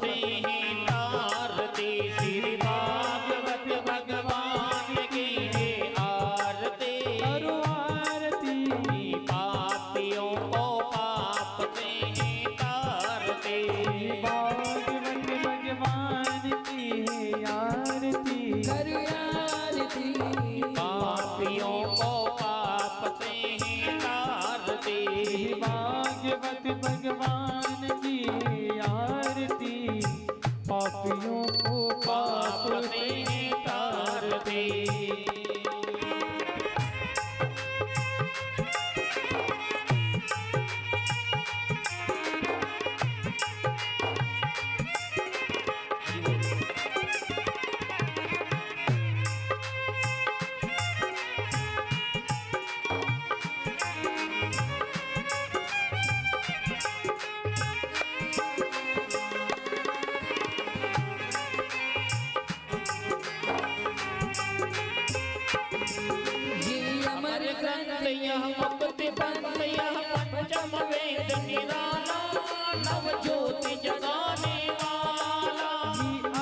से ही तारती। श्री भागवत भगवान की है आरती। करो आरती पापियों को पाप से ही तारती। भागवत भगवान की है आरती। करो आरती पापियों को पाप से ही तारती। भागवत भगवान की आरती। पापियों को पाप से ही तारती। यह मुक्ति पंथ यह पंचम वेद निराला। नव ज्योति जगाने वाला।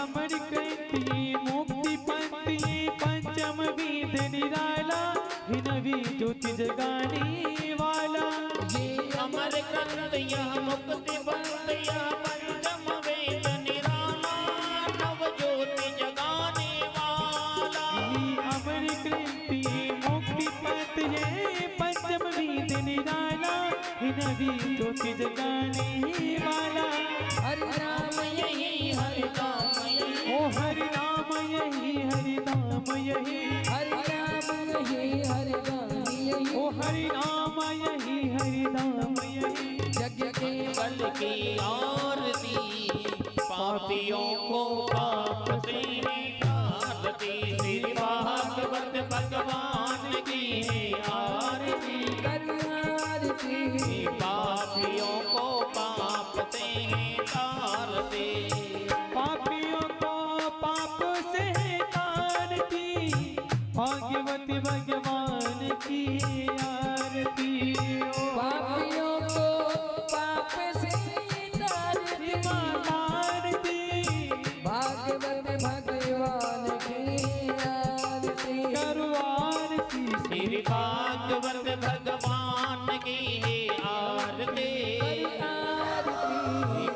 अमर कृति मुक्ति पंथ ये पंचम वेद निराला। नवी ज्योति जगाने वाला। ये अमर ग्रंथ यह मुक्ति पंथ यह पंचम वेद निराला। नव ज्योति जगाने वाला। ये अमर कृति मुक्ति पंथ ये पंचम वेद निराला। नवी ज्योति जगाने वाला। हरि नाम यही हरि नाम यही। ओ हरि नाम यही हरि नाम यही। हरि नाम यही हरि नाम यही। ओ हरि नाम यही हरि नाम यही। जग के बल की आरती। पापियों को पाप से ही तारती। श्री भागवत भगवान की है आरती। करो आरती पापियों को पाप से ही तारती। पापियों को पाप से तारती। भागवत भगवान की आरती। पापियों को पाप से तारती। भागवत भगवान की आरती। करो आरती श्री भागवत भगवान की है आरती।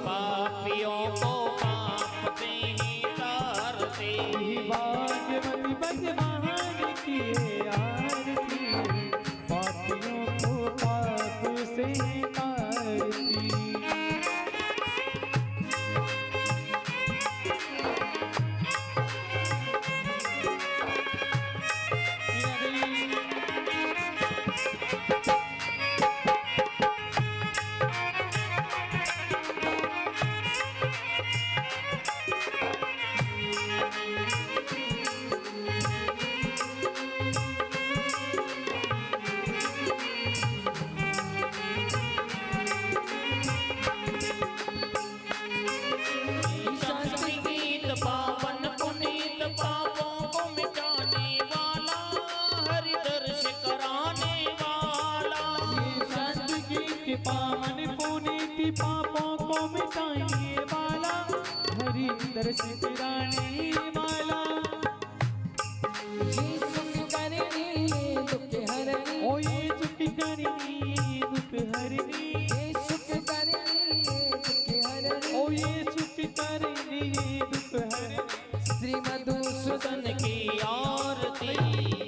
पापियों को पाप से ही तारती। भागवत भगवान की आरती। पापियों को पाप से तारती। पावन पुनीत पापों को मिटाने वाला। हरि दर्श कराने वाला। संत गीत पावन पुनीत पापों को मिटाने वाला। हरि दर्श कराने वाला। ये सुख करनी दुख हरनी। ओ ये सुख करनी दुख हरनी। ये सुख करनी दुख हरनी। ओ ये सुख करनी दुख हरनी। श्री मधुसूदन सन की आरती।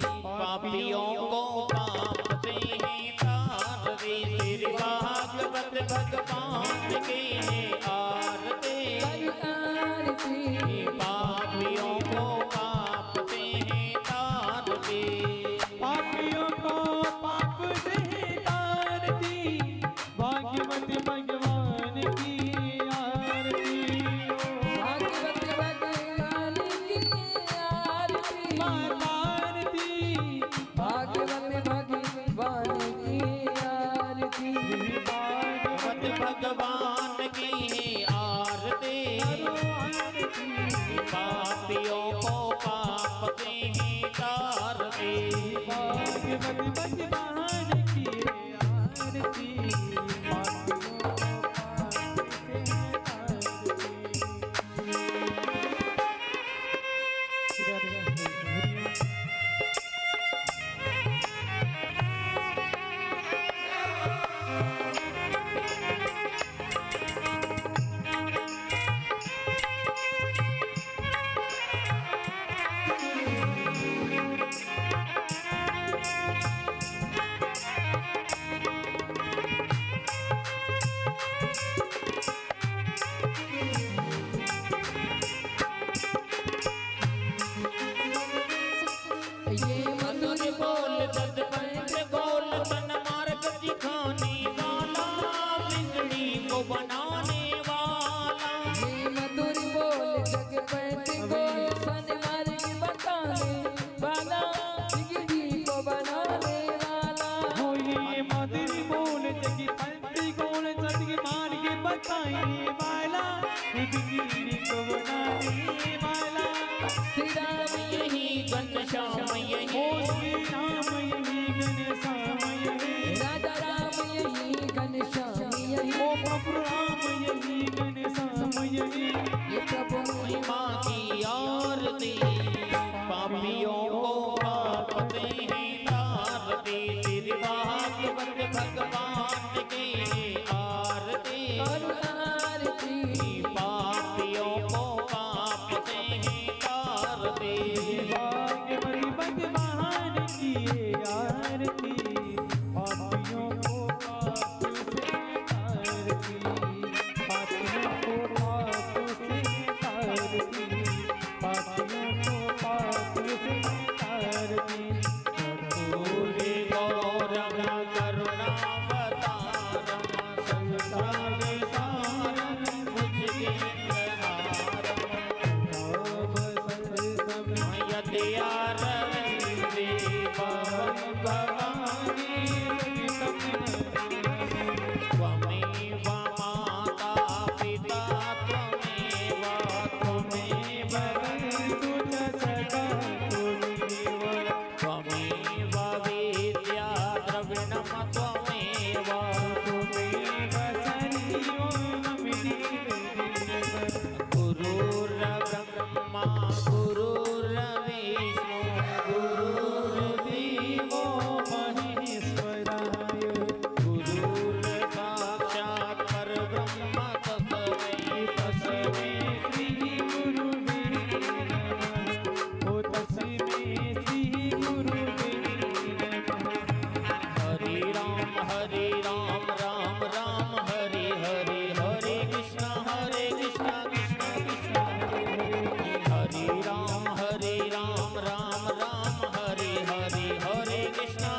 पापियों को पाप से ही तारती। श्री भागवत भगवान की है आरती। करो आरती पापियों को पाप से ही तारती। पापियों को पाप से तारती। भागवत भगवान की आरती। भागवत भगवान की आरती। आरती भागवत भगवान की आरती। भागवत भगवान की है आरती। पापियों को पाप से ही तारती। भागवत भगवान की आरती। पापियों को पाप से तारती। ये मधुर मधुर बोल सदपंथ गोल तन मार्ग दिखाने वाला बिगड़ी को बनाने वाला ये मधुर बोल जगपति बोल सन्मार्ग बताने वाला बिगड़ी को बनाने वाला हो ये मधुर बोल जगी पंथी गोल सदग मार्ग बताने वाला बिगड़ी को बनाने वाला श्री राम यही घनश्याम यही श्री राम यही घनश्याम यही राजा राम यही घनश्याम यही ओ प्रभु राम यही घनश्याम यही ये प्रभु महिमा की आरती पापियों को पापते हैं तारती श्री भागवत भगवान के आरती आरती पापियों को पापते हैं तारती भाग्यवती भगवान की ये आरती पापियों को पाप से तारती पापियों को पाप से तारती पापियों को पाप से तारती पूरे गौरव करुणावतारम संसार सारम मुझके यदयारविंदे भवानी त्वमेव माता पिता त्वमेव त्वमेव त्वमेव विद्या द्रविणं त्वमेव गुरुर्ब्रह्मा गुरुर्विष्णु गुरुर्देवो महेश्वराय गुरुर्साक्षात् परब्रह्म तस्मै तस्मै श्री गुरुवे नमः ओ तस्मै श्री गुरुवे नमः हरे राम राम राम हरे हरे हरे कृष्णा कृष्णा कृष्णा हरे राम राम राम हरे हरे हरे कृष्णा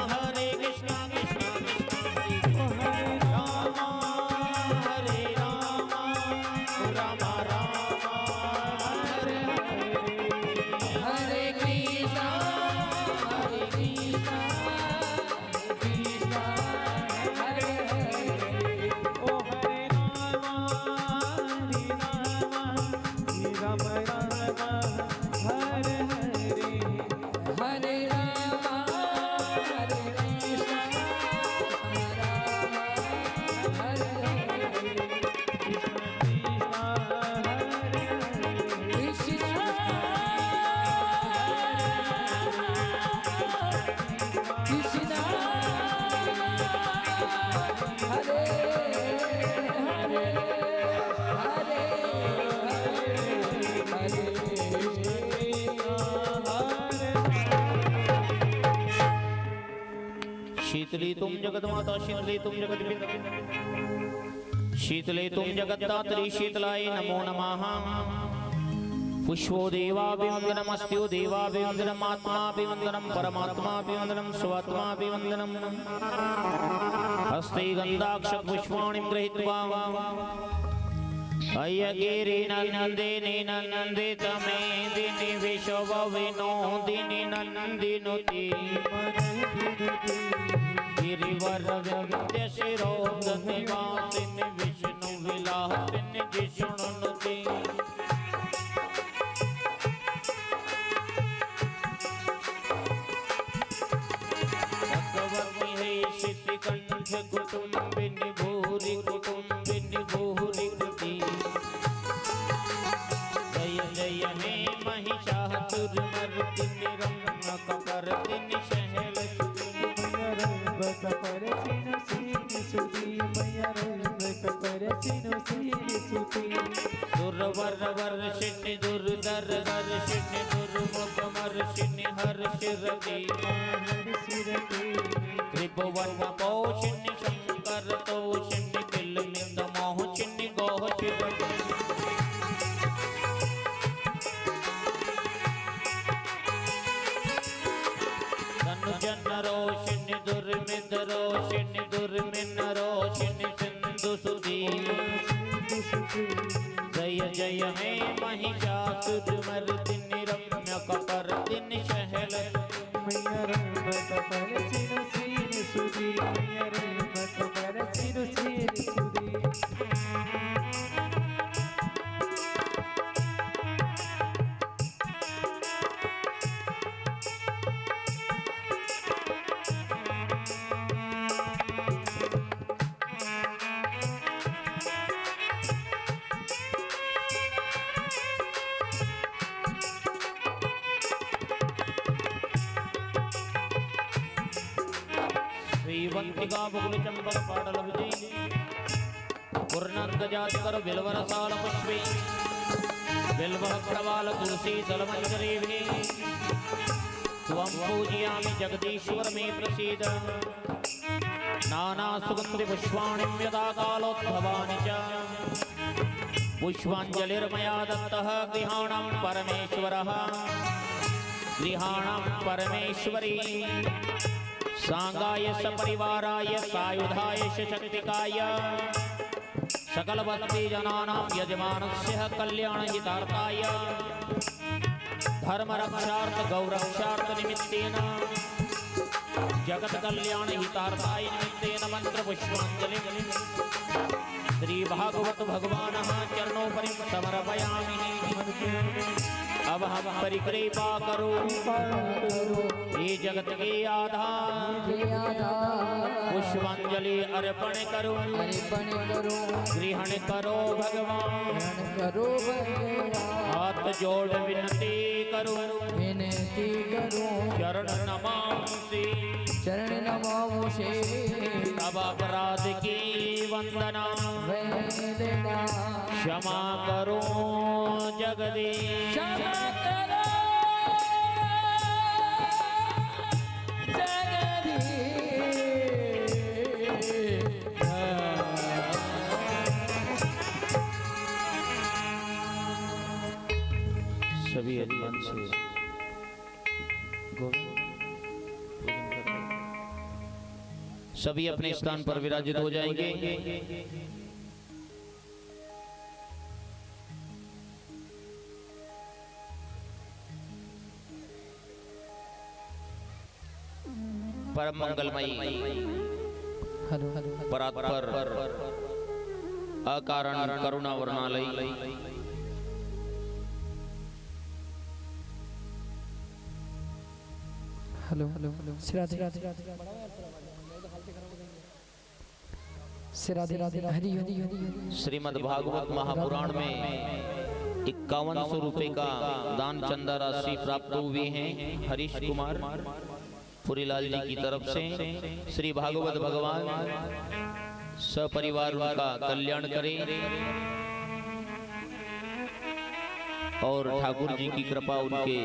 कृष्णा कृष्णा हरे राम राम राम हरे हरे कृष्णा कृष्णा हरे हरे ओ हरे राम राम हरे हरे हरे राम हरे कृष्णा राम हरे हरे कृष्णा हरे हरे कृष्णा कृष्णा हरे हरे हरे हरे शीतले तुम जगत माता शीतले तुम जगत शीतले तुम जगत्तात्री शीतलाय नमो नमः पुष्पो देवाभिवन्दनमस्त्यो देवाभिवन्दनम् आत्माभिवन्दनं परमात्माभिवन्दनं स्वात्माभिवन्दनं हस्ते गन्धाक्षपुष्पाणिं गृहीत्वा अय्यगिरि नन्दिनि नन्दित मेदिनि विश्व विनोदिनि नन्दिनुति गिरिवर विंध्य शिरोधनिवासिनि विष्णु विलासिनि जिष्णुनुति भगवती हे शितिकण्ठ कुटुम्बिनि भूरि कुटुम्बिनि भूरि कृति जय जय हे महिषासुरमर्दिनि रम्यकपर्दिनि शैलसुति सुरवर वर्षिणि दुर्धर हर्षिणि दुर्मुख मर्षिणि हर्षिरति त्रिभुवन पोषिणि शंकर तोषिणि किलमित मोहशिणि गोहशिरति जय जय हे महिषासुरमर्दिनि रम्य कपर्दिनि शहल श्रीवंतिका बकुल चंपक पाटल विजय पूर्णर्ग जाति कर बिल्वर साल पुष्पे बिल्व प्रवाल तुलसी दलमंजरी भी त्वं पूजयामि जगदीश्वर मे प्रसीद नाना सुगंधि पुष्पाणि यदा कालोद्भवानि च पुष्पाञ्जलिर्मया दत्तः गृहाणां परमेश्वरः गृहाणां परमेश्वरी सांगाय सपरिवाराय सायुधाय शक्तिकाय सकल भक्ति जनानां यजमानस्य कल्याण हितार्थाय धर्म रक्षार्थ गौरक्षार्थ निमित्तेन जगत कल्याण हितार्थाय निमित्तेन मंत्र पुष्पांजलि श्री भागवत भगवानः चरणोपरि समर्पयामि। अब हम परिकृपा करो ये जगत के आधार पुष्पांजलि अर्पण करो ग्रहण करो भगवान हाथ जोड़ विनती करो चरण नमांसि अब अपराध की वंदना क्षमा करो जगदीश सभी यजमान से सभी अपने स्थान पर विराजित हो जाएंगे। परम मंगलमयी परात्पर अकारण करुणा वर्णालय हेलो हेलो श्री राधे हरि श्रीमद् भागवत महापुराण में 5100 रुपए का दान चंदा राशि प्राप्त हुए हैं हरीश कुमार पुरीलाल जी की तरफ से। श्री भागवत भगवान सपरिवार उनका कल्याण करें और ठाकुर जी की कृपा उनके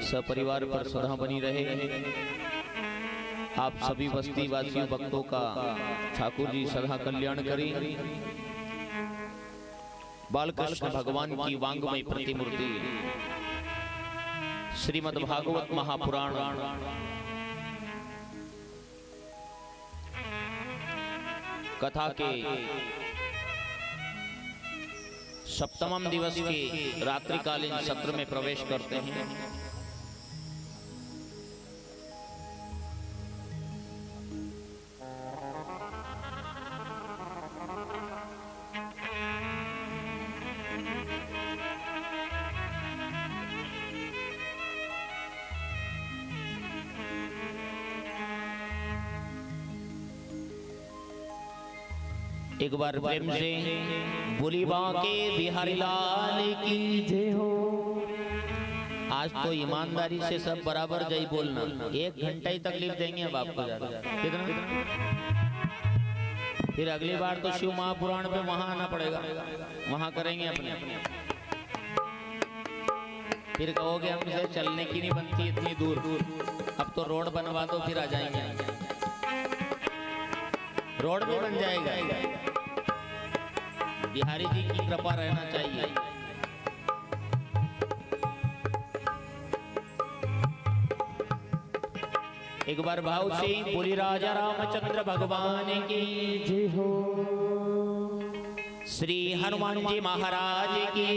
सपरिवार पर सदा बनी रहे। आप सभी बस्ती वासियों भक्तों का ठाकुर जी सदा कल्याण करें। बालकृष्ण भगवान की वांगमय प्रतिमूर्ति श्रीमद् भागवत महापुराण कथा के सप्तमम दिवस के रात्रिकालीन सत्र में प्रवेश करते हैं। एक बार प्रेम से बोली बांके बिहारी लाल की जय हो। आज तो ईमानदारी से सब बराबर जय बोलना। 1 घंटा ही तकलीफ देंगे अब आपको ज्यादा कितना। फिर अगली बार तो शिव महापुराण पे वहां आना पड़ेगा, वहां करेंगे अपने। फिर कहोगे हमसे चलने की नहीं बनती इतनी दूर, अब तो रोड बनवा दो फिर आ जाएंगे। रोड भी बन जाएगा। बिहारी जी की कृपा रहना चाहिए। एक बार भाव से बोली राजा रामचंद्र भगवान की जय हो। श्री हनुमान जी महाराज की,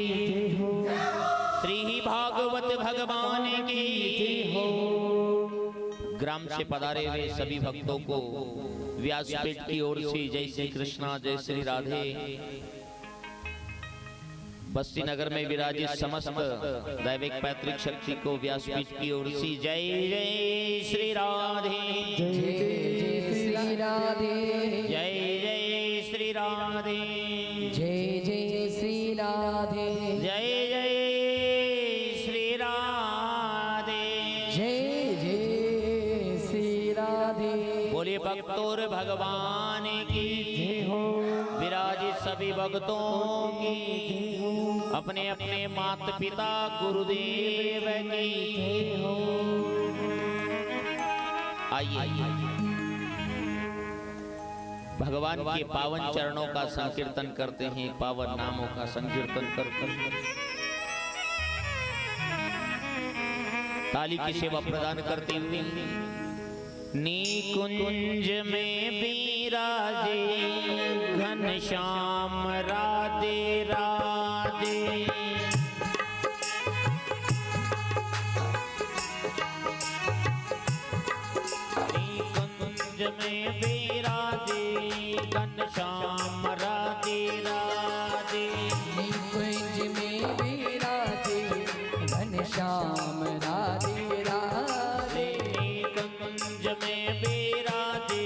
श्री भागवत भगवान की हो। ग्राम से पधारे हुए सभी भक्तों को व्यासपीठ की ओर से जय श्री कृष्णा, जय श्री राधे। बस्ती नगर में विराजित समस्त दैविक पैतृक शक्ति को व्यासपीठ की ओर से जय जय श्री राधे, जय जय श्री राधे, जय जय श्री राधे, जय जय श्री राधे, जय जय श्री राधे, जय जय श्री राधे। बोले भक्तों भगवान की जय हो। विराजित सभी भक्तों की, अपने अपने माता पिता गुरुदेव की जय हो। आइए भगवान के पावन चरणों का संकीर्तन करते हैं, पावन नामों का संकीर्तन करते हैं। ताली की सेवा प्रदान करते हुए निकुंज में विराजे घनश्याम राधे राधे। निकुंज में विराजे घनश्याम राधे राधे। निकुंज में विराजे घनश्याम राधे राधे। निकुंज में विराजे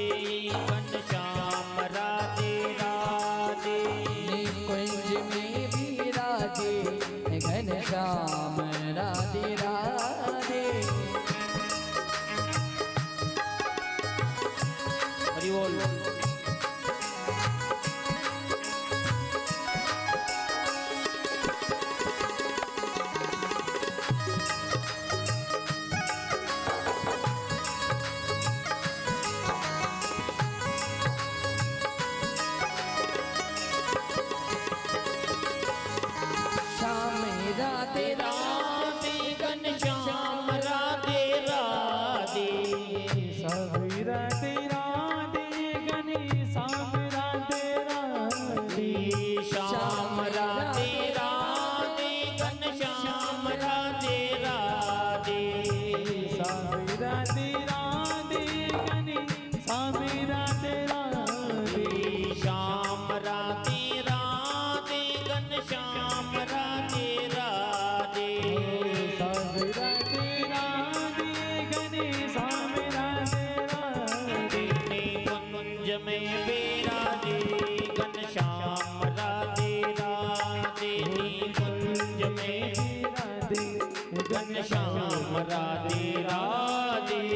घनश्याम राधे राधे। निकुंज में विराजे घनश्याम राधे राधे। हरि बोल। श्याम राधे राधे घनश्याम राधे राधे। सब राधे राधे घनश्याम राधे राधे। श्याम राधे राधे घनश्याम राधे राधे। सब राधे राधे घनश्याम राधे राधे। श्याम राधे राधे घनश्याम राधे राधे। सब राधे राधे घनश्याम राधे राधे। निकुंज में विराजे घनश्याम राधे राधे। निकुंज में राधे घनश्याम राधे राधे।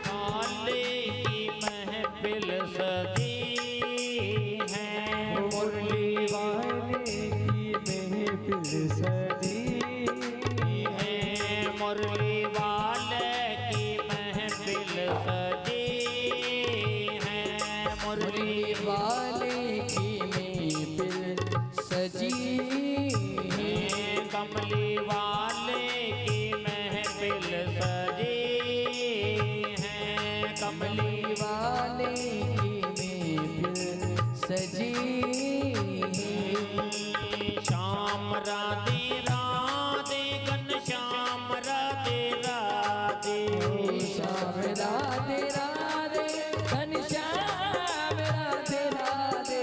काले की महफिल सजी है, मुरली वाले की महफिल सजी है। मुरली वाले की महफिल सजी है। मुरली वाले की महफिल सजी है। कमली वाले की महफिल सजी है। कमली वाले की महफिल सजी श्याम राधे राधे घनश्याम राधे राधे। श्याम राधे राधे घनश्याम राधे राधे।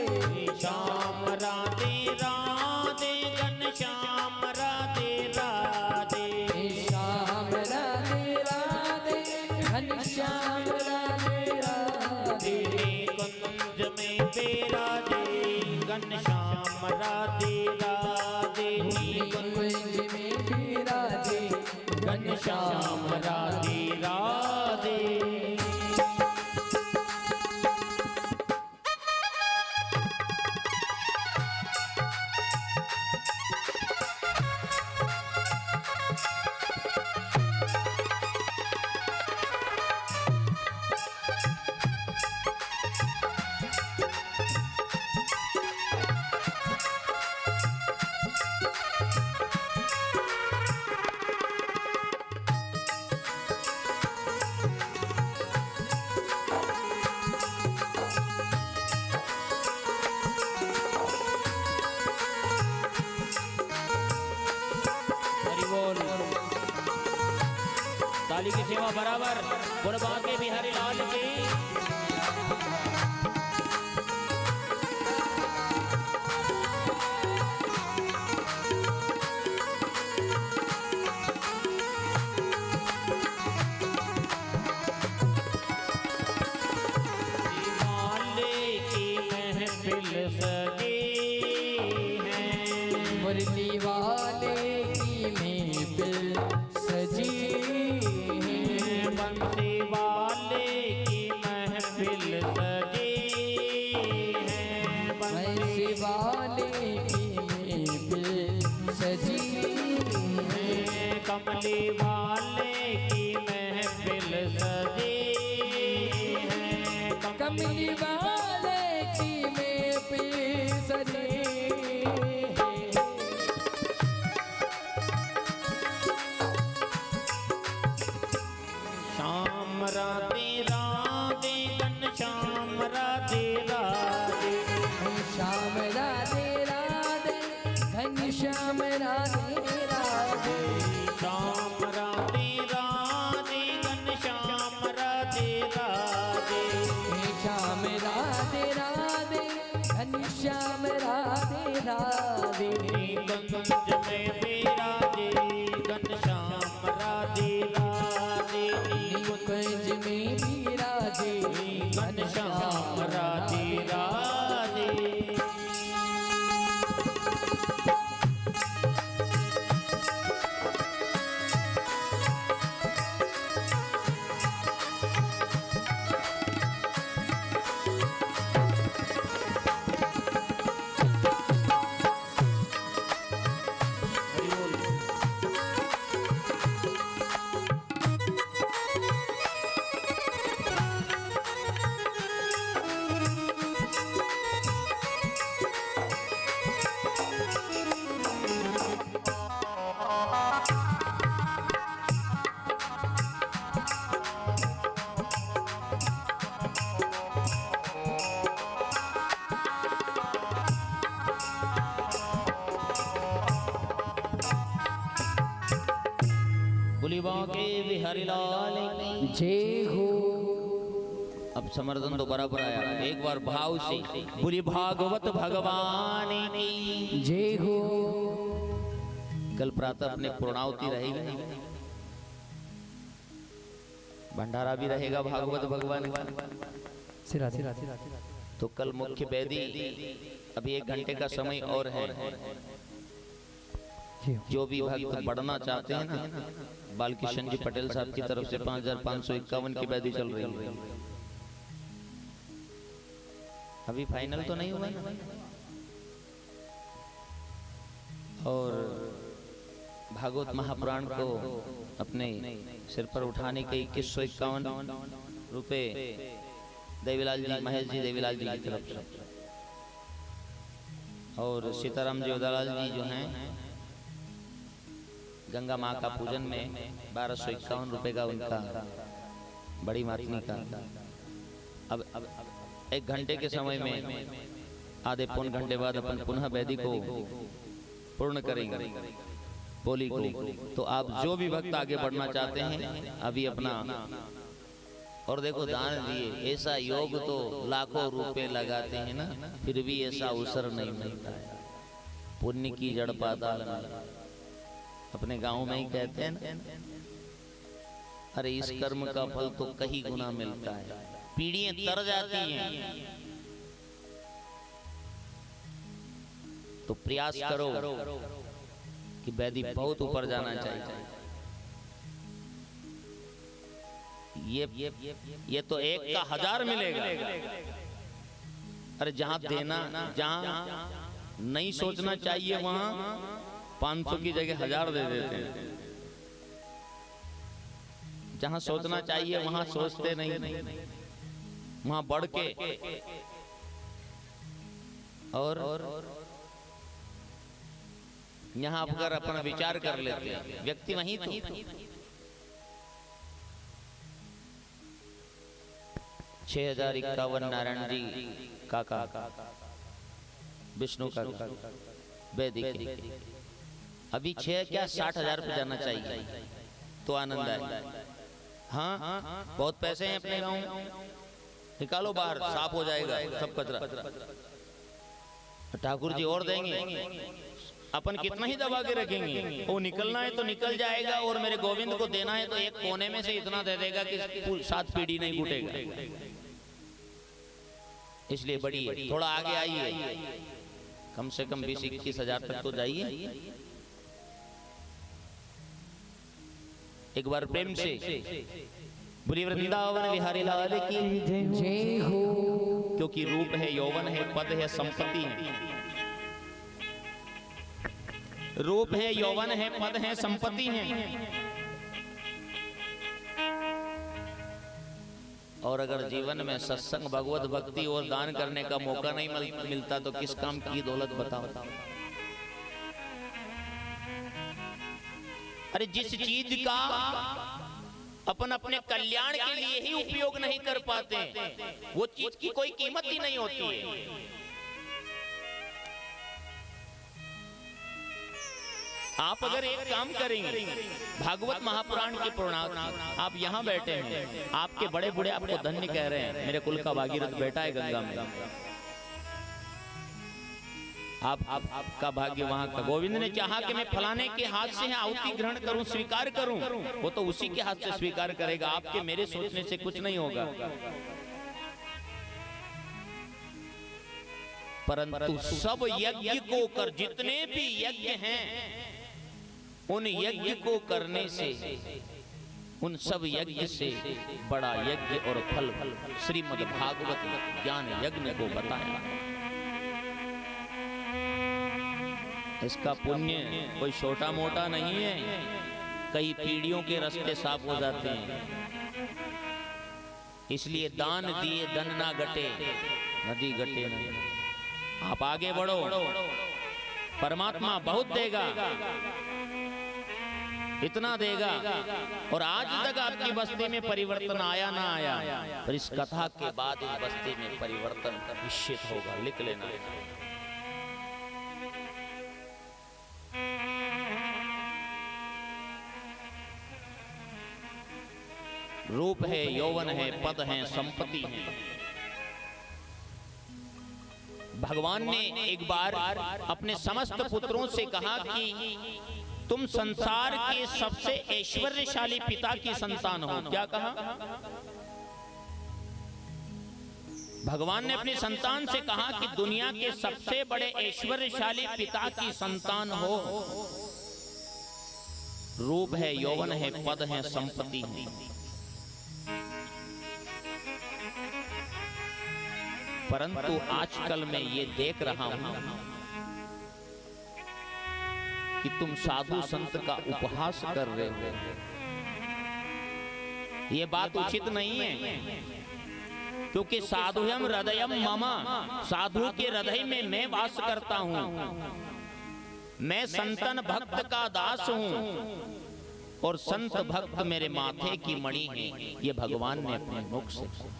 श्याम राधे राधे घनश्याम राधे राधे। श्याम राधे राधे घनश्याम राधे राधे। निकुंज में विराजे घनश्याम राधे राधे। निकुंज में विराजे घनश्याम राधे राधे। काली की सेवा बराबर बोल बाके बिहारी लाल की। मुरली वाले की महफिल सजी है, बंसी वाले की महफिल सजी है, बंसी वाले की महफिल सजी है, कमली वाले की महफिल सजी है, कमली वाले की महफिल सजी है। श्याम राधे राधे घनश्याम राधे राधे, श्याम राधे राधे घनश्याम राधे राधे, श्याम राधे राधे घनश्याम राधे राधे, श्याम राधे राधे घनश्याम राधे राधे, गंज में विराजे घनश्याम राधे राधे, नीलकंठ में विराजे घनश्याम राधे राधे। बोली बाके बिहारी लाल की। जय हो। अब समर्थन तो बराबर आया, एक बार भाव से बोली भागवत भगवान की जय हो। कल प्रातः अपने पूर्णावती रहेगी, भंडारा भी रहेगा भागवत भगवान का। सिरा तो कल मुख्य वेदी अभी 1 घंटे का समय और है। जो भी भक्त पढ़ना चाहते हैं ना, बालकिशन जी पटेल साहब की तरफ से 5551 की वेदी चल रही है। अभी फाइनल तो नहीं हुआ ना। और भागवत महापुराण को अपने सिर पर उठाने के 2151 रुपए देवीलाल जी, महेश जी देवीलाल जी की तरफ से, और सीताराम जी उदालाल जी जो हैं गंगा माँ का पूजन में 1251 रुपए का उनका बड़ी मातनी का। अब 1 घंटे के समय में आधे पौन घंटे बाद अपन पुनः वेदी को पूर्ण करेंगे बोली को। तो आप जो भी भक्त आगे बढ़ना चाहते हैं अभी अपना, और देखो दान दिए, ऐसा योग तो लाखों रुपए लगाते हैं ना, फिर भी ऐसा अवसर नहीं मिलता है। पुण्य की जड़ पाताल में, अपने गांव में ही कहते हैं ना, अरे इस कर्म का फल तो कहीं गुना मिलता है। पीढ़ियां तर जाती हैं तो प्रयास करो कि वेदी बहुत ऊपर जाना चाहिए। ये तो 1 का 1000 मिलेगा। अरे जहां देना, जहां नहीं सोचना चाहिए वहां 500 की जगह 1000 दे देते हैं। जहां सोचना चाहिए वहां सोचते नहीं, वहां बढ़ के और यहाँ अगर अपना विचार कर लेते हैं, व्यक्ति वहीं तो 6051 नारायण जी काका, विष्णु का वैदिक, अभी 6 क्या 60,000 पे जाना चाहिए तो आनंद आए। हाँ, बहुत पैसे हैं अपने गांव, निकालो बाहर, साफ हो जाएगा सब कचरा। ठाकुर जी और देंगे, अपन कितना ही दबा के रखेंगे, वो निकलना है तो निकल जाएगा, और मेरे गोविंद को देना है तो एक कोने में से इतना दे देगा कि 7 पीढ़ी नहीं फूटेगा। इसलिए बड़ी है, थोड़ा आगे आइए, कम से कम 20-21 हजार तक तो जाइए। एक बार प्रेम से बोलिए वृंदावन बिहारी लाल की जय हो। क्योंकि रूप है, यौवन है, पद है, संपत्ति है। रूप है, यौवन है, पद है, संपत्ति है। और अगर जीवन में सत्संग, भगवत भक्ति और दान करने का मौका नहीं मिलता तो किस काम की दौलत बताओ। अरे जिस चीज का अपन अपने कल्याण के लिए ही उपयोग नहीं कर पाते, वो चीज की कोई कीमत ही नहीं होती है। आप अगर एक काम करेंगे, भागवत महापुराण के पुराण, आप यहाँ बैठे हैं, आपके बड़े बूढ़े आपको धन्य कह रहे हैं, मेरे कुल का भागीरथ बैठा है गंगा में, आपका भाग्य वहां का। गोविंद ने चाहा कि मैं फलाने के हाथ से आहुति ग्रहण करूं, स्वीकार करूं, वो तो उसी के हाथ से स्वीकार करेगा, आपके मेरे सोचने से कुछ नहीं होगा। परंतु सब यज्ञ को कर, जितने भी यज्ञ हैं उन यज्ञ को करने से, उन सब यज्ञ से बड़ा यज्ञ और फल श्रीमद् भागवत ज्ञान यज्ञ को बताया। इसका पुण्य कोई छोटा मोटा नहीं है, कई पीढ़ियों के रास्ते साफ हो जाते हैं। इसलिए दान दिए धन ना घटे, नदी घटे नहीं। आप आगे बढ़ो, परमात्मा बहुत देगा, इतना देगा। और आज तक आपकी बस्ती में परिवर्तन आया ना आया, पर इस कथा के बाद इस बस्ती में परिवर्तन निश्चित होगा, लिख लेना। रूप है, यौवन है, पद है, संपत्ति है। भगवान ने एक बार अपने समस्त पुत्रों से कहा कि तुम संसार के सबसे ऐश्वर्यशाली पिता की संतान हो। क्या कहा? भगवान ने अपनी संतान से कहा कि दुनिया के सबसे बड़े ऐश्वर्यशाली पिता की संतान हो। रूप है, यौवन है, पद है, संपत्ति है। परंतु आजकल मैं ये देख रहा हूं कि तुम साधु संत का उपहास कर रहे हो। ये बात उचित नहीं है, क्योंकि साधुयम हृदयम मम, साधु के हृदय में मैं वास करता हूं। मैं संतन भक्त का दास हूं और संत भक्त मेरे माथे की मणि है। ये भगवान ने अपने मुख से कहा।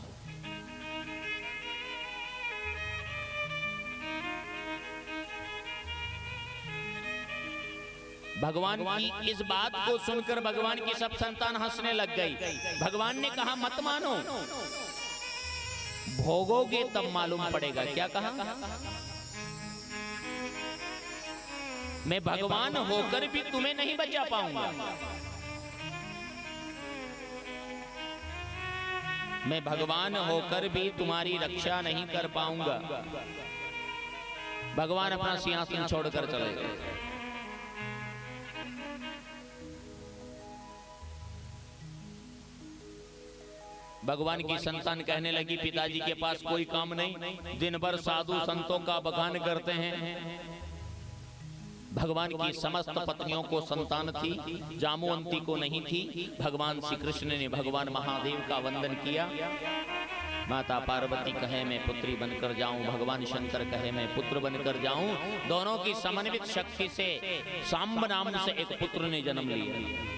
भगवान की इस बात को सुनकर भगवान की सब संतान हंसने लग गई। भगवान ने कहा मत मानो, भोगोगे तब मालूम पड़ेगा। क्या कहा? मैं भगवान होकर भी तुम्हें नहीं बचा पाऊंगा। मैं भगवान होकर भी तुम्हारी रक्षा नहीं कर पाऊंगा। भगवान अपना सिंहासन छोड़कर चले गए। भगवान की संतान कहने लगी पिताजी के पास कोई काम नहीं, दिन भर साधु संतों का बखान करते हैं। भगवान की समस्त पत्नियों को संतान थी, जामवंती को नहीं थी। भगवान श्री कृष्ण ने भगवान महादेव का वंदन किया। माता पार्वती कहे मैं पुत्री बनकर जाऊं, भगवान शंकर कहे मैं पुत्र बनकर जाऊं। दोनों की समन्वित शक्ति से सांब नाम से एक पुत्र ने जन्म लिया।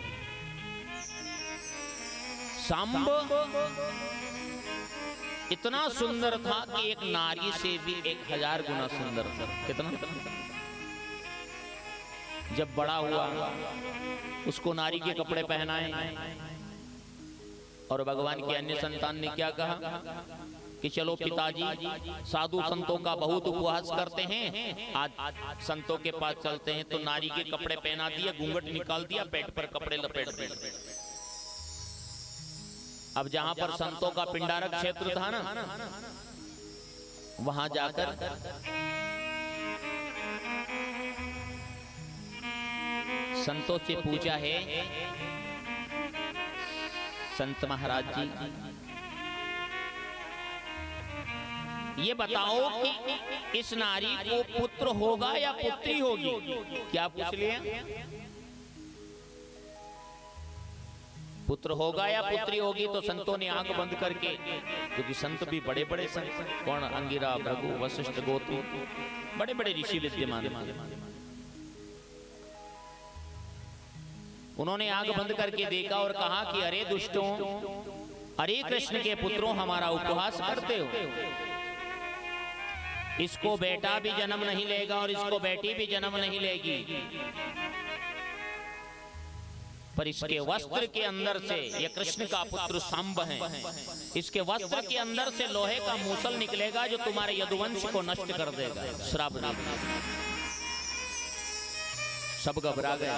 सांब इतना सुंदर था कि एक नारी से भी 1000 गुना सुंदर था। कितना? जब बड़ा हुआ उसको नारी के कपड़े पहनाए, और भगवान की अन्य संतान ने क्या कहा कि चलो पिताजी साधु संतों का बहुत उपहास करते हैं, आज संतों के पास चलते हैं। तो नारी के कपड़े पहना दिए, घूंघट निकाल दिया, पेट पर कपड़े लपेट दिए। अब जहां पर संतों का पिंडारक क्षेत्र था ना, वहां जाकर संतों से पूछा है, संत महाराज जी ये बताओ कि इस नारी को पुत्र होगा या पुत्री होगी? क्या पूछ लिया? पुत्र होगा या पुत्री होगी? तो संतों ने आंख बंद करके, क्योंकि संत भी बड़े बड़े संत, कौन अंगिरा, भृगु, वशिष्ठ, गोतु, बड़े बड़े ऋषि विद्यमान, उन्होंने आंख बंद करके देखा और कहा कि अरे दुष्टों, अरे कृष्ण के पुत्रों, हमारा उपहास करते हो। इसको बेटा भी जन्म नहीं लेगा और इसको बेटी भी जन्म नहीं लेगी, पर इसके वस्त्र के अंदर से, ये कृष्ण का पुत्र सांब है, इसके वस्त्र के अंदर से लोहे का मूसल निकलेगा जो तुम्हारे यदुवंश को नष्ट कर देगा। श्राप देगा। सब घबरा गए,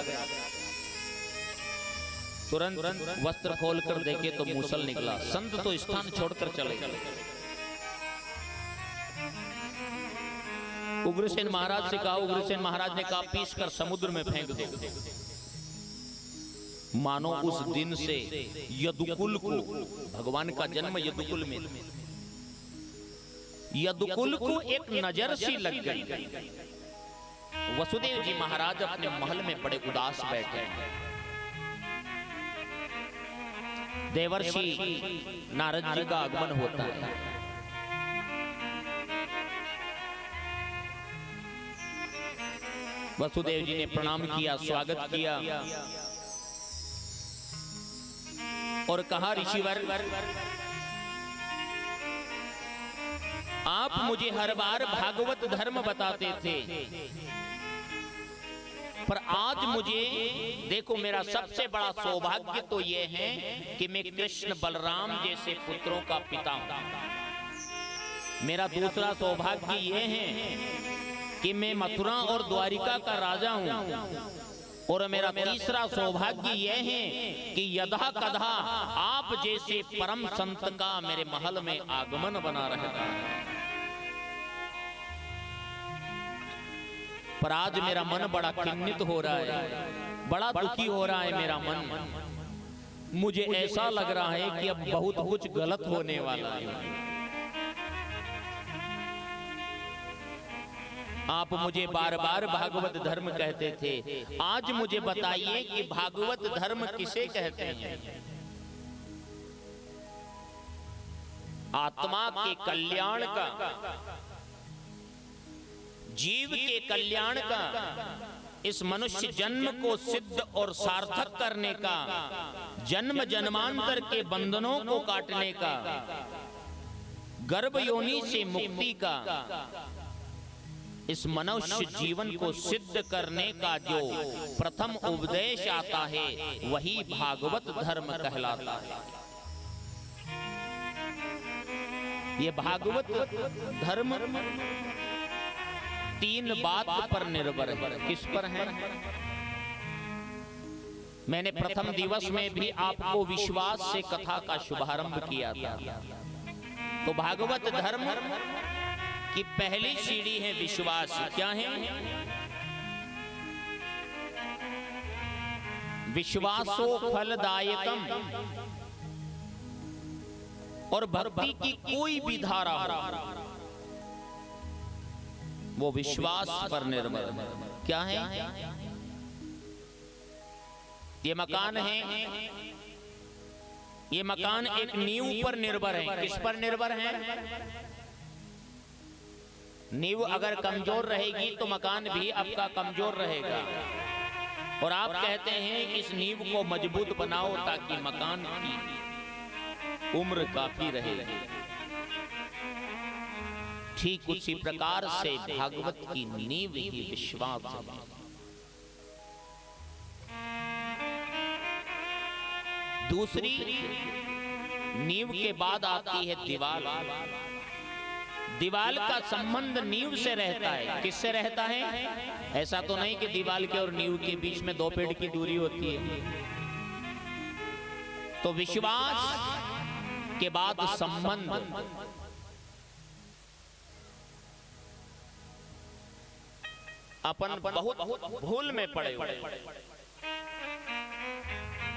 तुरंत वस्त्र खोलकर देखे तो मूसल निकला। संत तो स्थान छोड़कर चले गए। उग्रसेन महाराज से कहा, उग्रसेन महाराज ने कहा पीस कर समुद्र में फेंक दो। मानो उस दिन से यदुकुल को, भगवान का जन्म यदुकुल में, यदुकुल को एक नजर सी लग गई। वसुदेव जी महाराज अपने महल में बड़े उदास बैठे। देवर्षि नारद जी का आगमन होता है। वसुदेव जी ने प्रणाम किया, स्वागत किया और कहा, ऋषिवर आप मुझे हर बार भागवत धर्म बताते थे, पर आज मुझे देखो, मेरा सबसे बड़ा सौभाग्य तो यह है कि मैं कृष्ण बलराम जैसे पुत्रों का पिता हूं। मेरा दूसरा सौभाग्य यह है कि मैं मथुरा और द्वारिका का राजा हूं, और मेरा तीसरा सौभाग्य यह है कि यदा कदा आप जैसे परम संत का मेरे महल में आगमन बना रहता है। पर आज मेरा मन बड़ा खिन्नित हो रहा है, बड़ा दुखी हो रहा है मेरा मन। मुझे ऐसा लग रहा है कि अब बहुत कुछ गलत होने वाला है। आप मुझे बार बार भागवत धर्म कहते थे, आज मुझे बताइए कि भागवत धर्म किसे कहते हैं? आत्मा के कल्याण का, जीव के कल्याण का, इस मनुष्य जन्म को सिद्ध और सार्थक करने का, जन्म जन्मांतर के बंधनों को काटने का, गर्भ योनि से मुक्ति का, इस मनुष्य जीवन को सिद्ध करने का जो प्रथम उपदेश आता है, वही भागवत धर्म कहलाता है। ये भागवत धर्म तीन बात पर निर्भर है। किस पर है? मैंने प्रथम दिवस में भी आपको विश्वास से कथा का शुभारंभ किया था। तो भागवत धर्म की पहली सीढ़ी है विश्वास। क्या है? विश्वासो फलदायकम। और भक्ति की कोई भी धारा हो, वो विश्वास पर निर्भर है। क्या है? ये मकान है, ये मकान एक नींव पर निर्भर है। किस पर निर्भर है? नींव अगर कमजोर रहेगी तो मकान भी आपका कमजोर रहेगा। और आप कहते हैं कि इस नींव को मजबूत बनाओ ताकि मकान की उम्र काफी रहे। ठीक उसी प्रकार से भागवत की नींव ही विश्वास है। दूसरी नींव के बाद आती है दीवार। दीवार का संबंध नींव से रहता है। किससे रहता है? ऐसा तो नहीं कि दीवार के और नींव के बीच में 2 पेड़ की दूरी होती है। तो विश्वास के बाद संबंध। अपन बहुत भूल में पड़े हुए।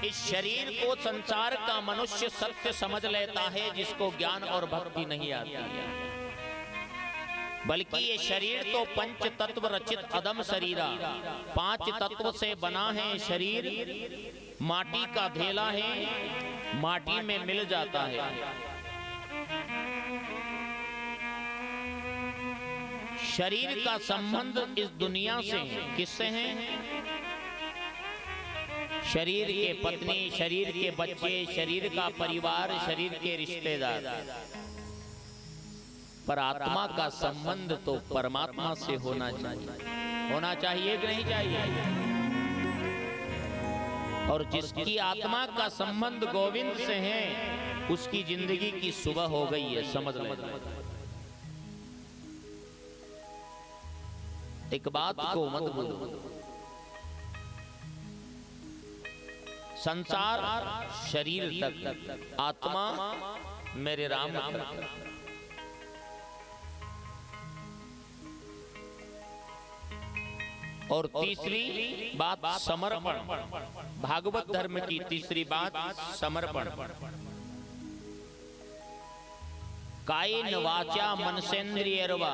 इस शरीर को संसार का मनुष्य सत्य समझ लेता है जिसको ज्ञान और भक्ति नहीं आती है। बल्कि ये शरीर तो पंच तत्व रचित अदम शरीरा, 5 तत्व से बना है शरीर। माटी का ढेला है, माटी में मिल जाता है। शरीर का संबंध इस दुनिया से किससे है? शरीर के पत्नी, शरीर के बच्चे, शरीर का परिवार, शरीर के रिश्तेदार। पर आत्मा का संबंध तो परमात्मा से होना चाहिए। होना चाहिए कि नहीं चाहिए? और जिसकी आत्मा का संबंध गोविंद से है, उसकी जिंदगी की सुबह हो गई है, समझ लेना। एक बात को मत भूलो, संसार शरीर तक, आत्मा मेरे राम तक। और तीसरी बात समर्पण। भागवत धर्म की तीसरी बात समर्पण। कायेन वाचा मनसेन्द्रियर्वा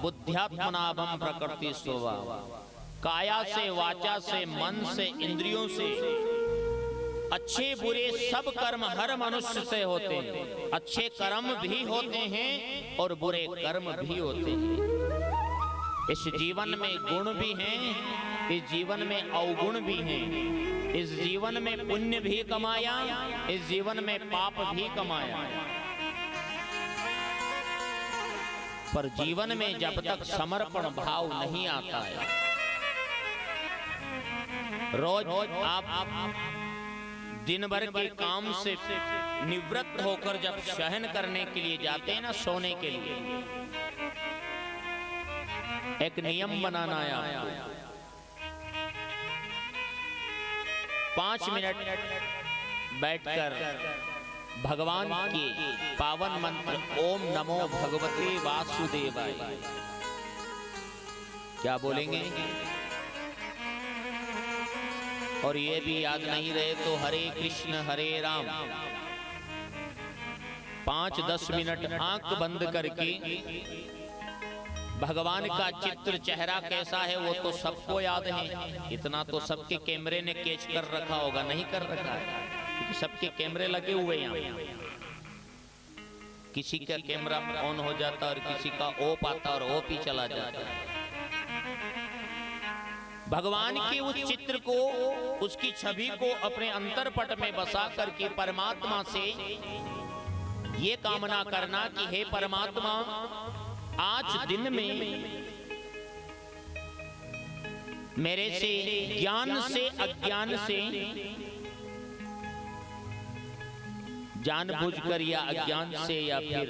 बुद्ध्यात्मनाभम प्रकृति स्वभा। काया से, वाचा से, मन से, इंद्रियों से अच्छे बुरे सब कर्म हर मनुष्य से होते हैं। अच्छे कर्म भी होते हैं और बुरे कर्म भी होते हैं। इस जीवन में गुण भी हैं, इस जीवन में अवगुण भी हैं। इस जीवन में पुण्य भी कमाया, इस जीवन में पाप भी कमाया। पर जीवन में जब तक समर्पण भाव नहीं आता है, रोज आप दिन भर के काम से निवृत्त होकर जब शयन करने के लिए जाते हैं ना, सोने के लिए, एक नियम बनाना है आपको। 5 मिनट बैठकर भगवान के पावन मंत्र ओम नमो भगवते वासुदेवाय क्या बोलेंगे? और ये भी याद नहीं रहे तो हरे कृष्ण हरे राम 5-10 मिनट आंख बंद करके भगवान का चित्र, चेहरा कैसा है वो तो सबको याद है। इतना तो सबके कैमरे ने कैच कर रखा होगा, नहीं कर रखा है क्योंकि सबके कैमरे लगे हुए हैं। किसी का कैमरा ऑन हो जाता और किसी का ऑफ आता और ऑफ ही चला जाता है। भगवान के उस चित्र को, उसकी छवि को अपने अंतरपट में बसा करके परमात्मा से ये कामना करना कि हे परमात्मा, आज दिन में मेरे से ज्ञान से अज्ञान से, जानबूझकर या अज्ञान से या फिर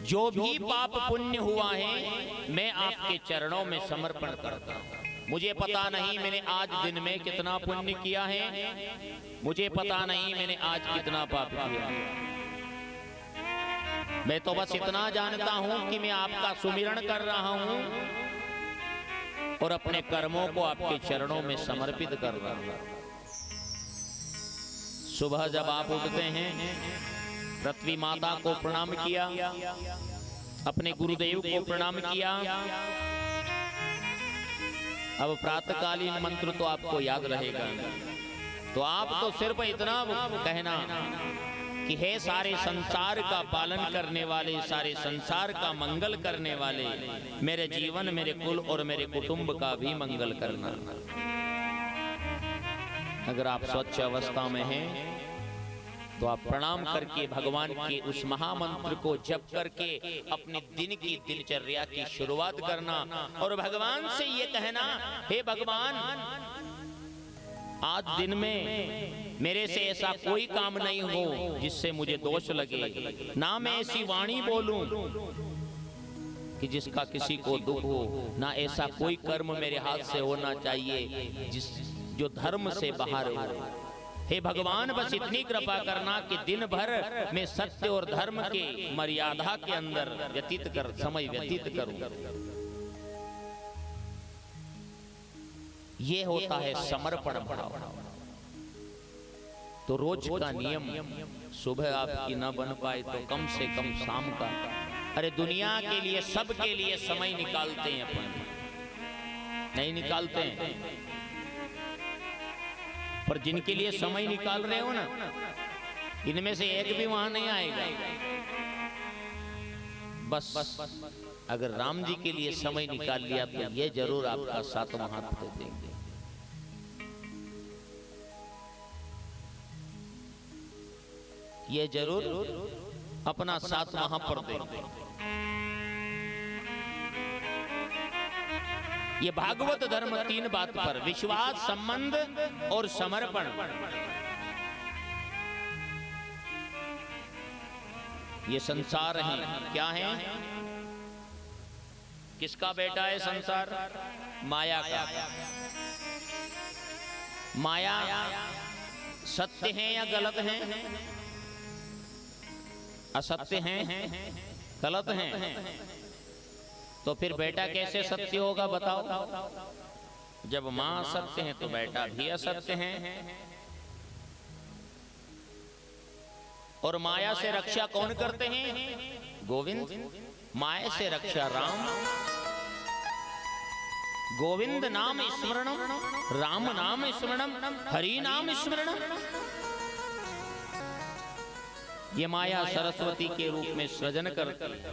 जो भी पाप पुण्य हुआ है मैं आपके चरणों में समर्पण करता हूं। मुझे पता नहीं मैंने आज दिन में कितना पुण्य किया है, मुझे पता नहीं मैंने आज कितना पाप किया है। मैं तो बस इतना जानता हूं कि मैं आपका सुमिरन कर रहा हूं और अपने कर्मों को आपके चरणों में समर्पित कर रहा हूं। सुबह जब आप उठते हैं, पृथ्वी माता को प्रणाम किया, अपने गुरुदेव को प्रणाम किया। अब प्रातःकालीन मंत्र तो आपको याद रहेगा, तो आप तो सिर्फ इतना कहना कि हे सारे संसार का पालन करने वाले, सारे संसार का मंगल करने वाले, मेरे जीवन, मेरे कुल और मेरे कुटुंब का भी मंगल करना। अगर आप स्वच्छ अवस्था में हैं तो आप प्रणाम करके भगवान के उस महामंत्र को जप करके अपने दिन की दिनचर्या की शुरुआत करना और भगवान से ये कहना, हे भगवान, आज दिन में मेरे से ऐसा कोई काम नहीं हो जिससे मुझे दोष लगे, ना मैं ऐसी वाणी बोलूं कि जिसका किसी को दुख हो, ना ऐसा कोई कर्म मेरे हाथ से होना चाहिए जो धर्म से बाहर हो। हे भगवान, बस इतनी कृपा करना कि दिन भर मैं सत्य और धर्म के मर्यादा के अंदर समय व्यतीत करूं। ये होता है समर्पण भाव। तो रोज का नियम, सुबह आपकी न बन पाए तो कम से कम शाम का, अरे दुनिया के लिए, सबके लिए समय निकालते हैं अपन, नहीं निकालते हैं, पर जिनके लिए समय निकाल रहे हो ना, इनमें से एक भी वहां नहीं आएगा। बस अगर राम जी के लिए समय निकाल लिया तो ये जरूर आपका सातवां हाथ दे देंगे। ये जरूर अपना सातवां हाथ पर देंगे। ये भागवत धर्म 3 बात पर, विश्वास, संबंध और समर्पण। ये संसार है, क्या है? किसका बेटा है संसार? माया का। माया सत्य है या गलत है? असत्य हैं, गलत हैं। तो फिर बेटा कैसे सत्य होगा बताओ? जब मां असत्य है तो बेटा भी असत्य है। और माया से रक्षा कौन करते हैं? गोविंद। माया से रक्षा राम। गोविंद नाम स्मरणम, राम नाम स्मरणम, हरि नाम स्मरणम। ये माया सरस्वती के रूप में सृजन करती है,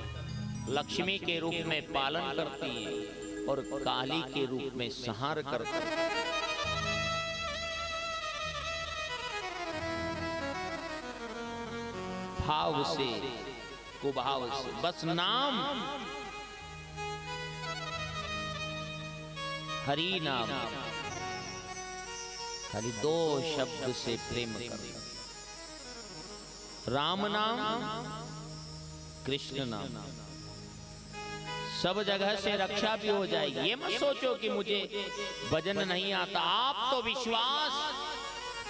लक्ष्मी के रूप में पालन करती है और काली के रूप में संहार करती है। भाव से, कुभाव से, बस नाम, हरि नाम, खाली 2 शब्द से प्रेम करना। राम नाम, कृष्ण नाम, सब जगह से रक्षा भी हो जाएगी। ये मत सोचो कि मुझे भजन नहीं आता। आप तो विश्वास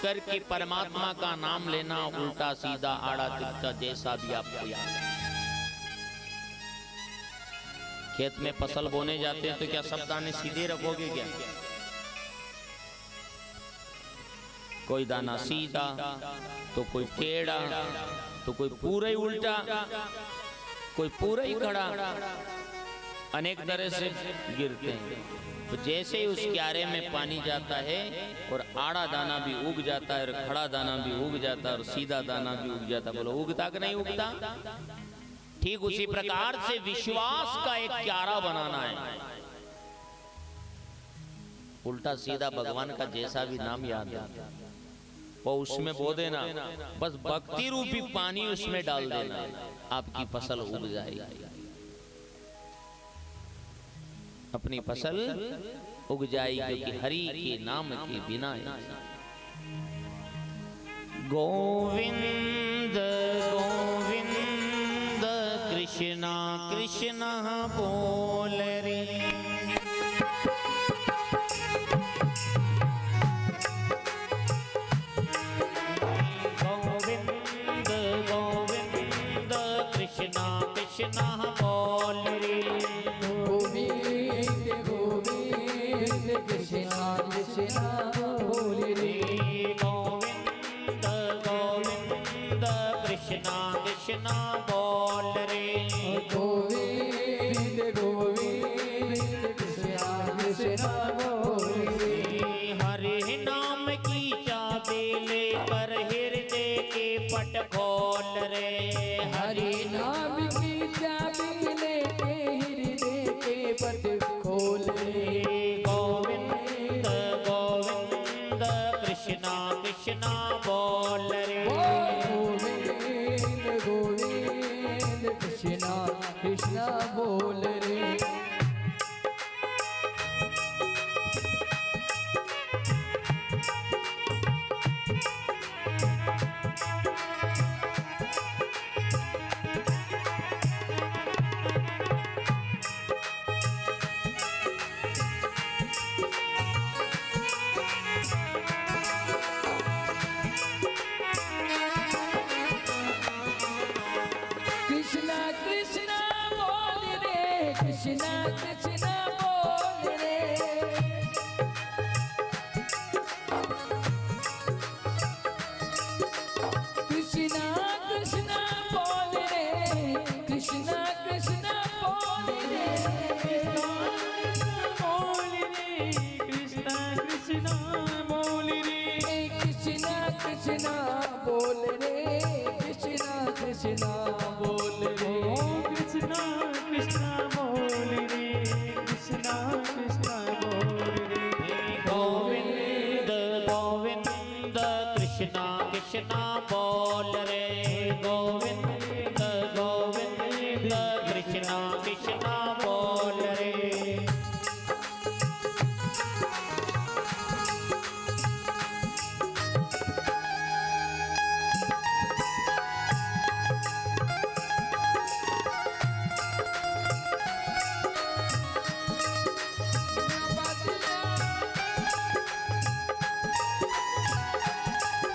करके परमात्मा का नाम लेना, उल्टा सीधा आड़ा तिरछा जैसा भी आपको याद है। खेत में फसल बोने जाते हैं तो क्या सब दाने सीधे रखोगे क्या? कोई दाना सीधा, तो कोई टेढ़ा, तो कोई पूरा ही उल्टा, कोई पूरा ही खड़ा, अनेक तरह से गिरते हैं। तो जैसे ही उस क्यारे में पानी जाता है और आड़ा दाना भी उग जाता है और खड़ा दाना भी उग जाता है और सीधा दाना भी उग जाता है। बोलो उगता कि नहीं उगता? ठीक उसी प्रकार से विश्वास का एक क्यारा बनाना है। उल्टा सीधा भगवान का जैसा भी नाम याद है वो उसमें बो देना, बस भक्ति रूपी पानी उसमें डाल देना, आपकी फसल उग जाएगी। अपनी फसल उग जाएगी क्योंकि हरि के नाम के बिना। गोविंद गोविंद कृष्णा कृष्णा बोल रे। गोविंद गोविंद कृष्णा कृष्णा बोल रे। गोविंद गोविंद कृष्णा कृष्णा बोल रे। गोविंद गोविंद कृष्णा कृष्णा बोल रे। गोविंद गोविंद कृष्णा कृष्णा बोल रे। हरि नाम की चाबी लेकर हृदय के पट खोल रे। हरि नाम की चाबी लेके हृदय के पट खोल रे। गोविंद गोविंद कृष्णा कृष्णा बोल रे। गोविंद गोविंद कृष्णा कृष्णा बोल रे। कृष्णा बोल रे गोविंद गोविंद कृष्णा कृष्णा बोल रे।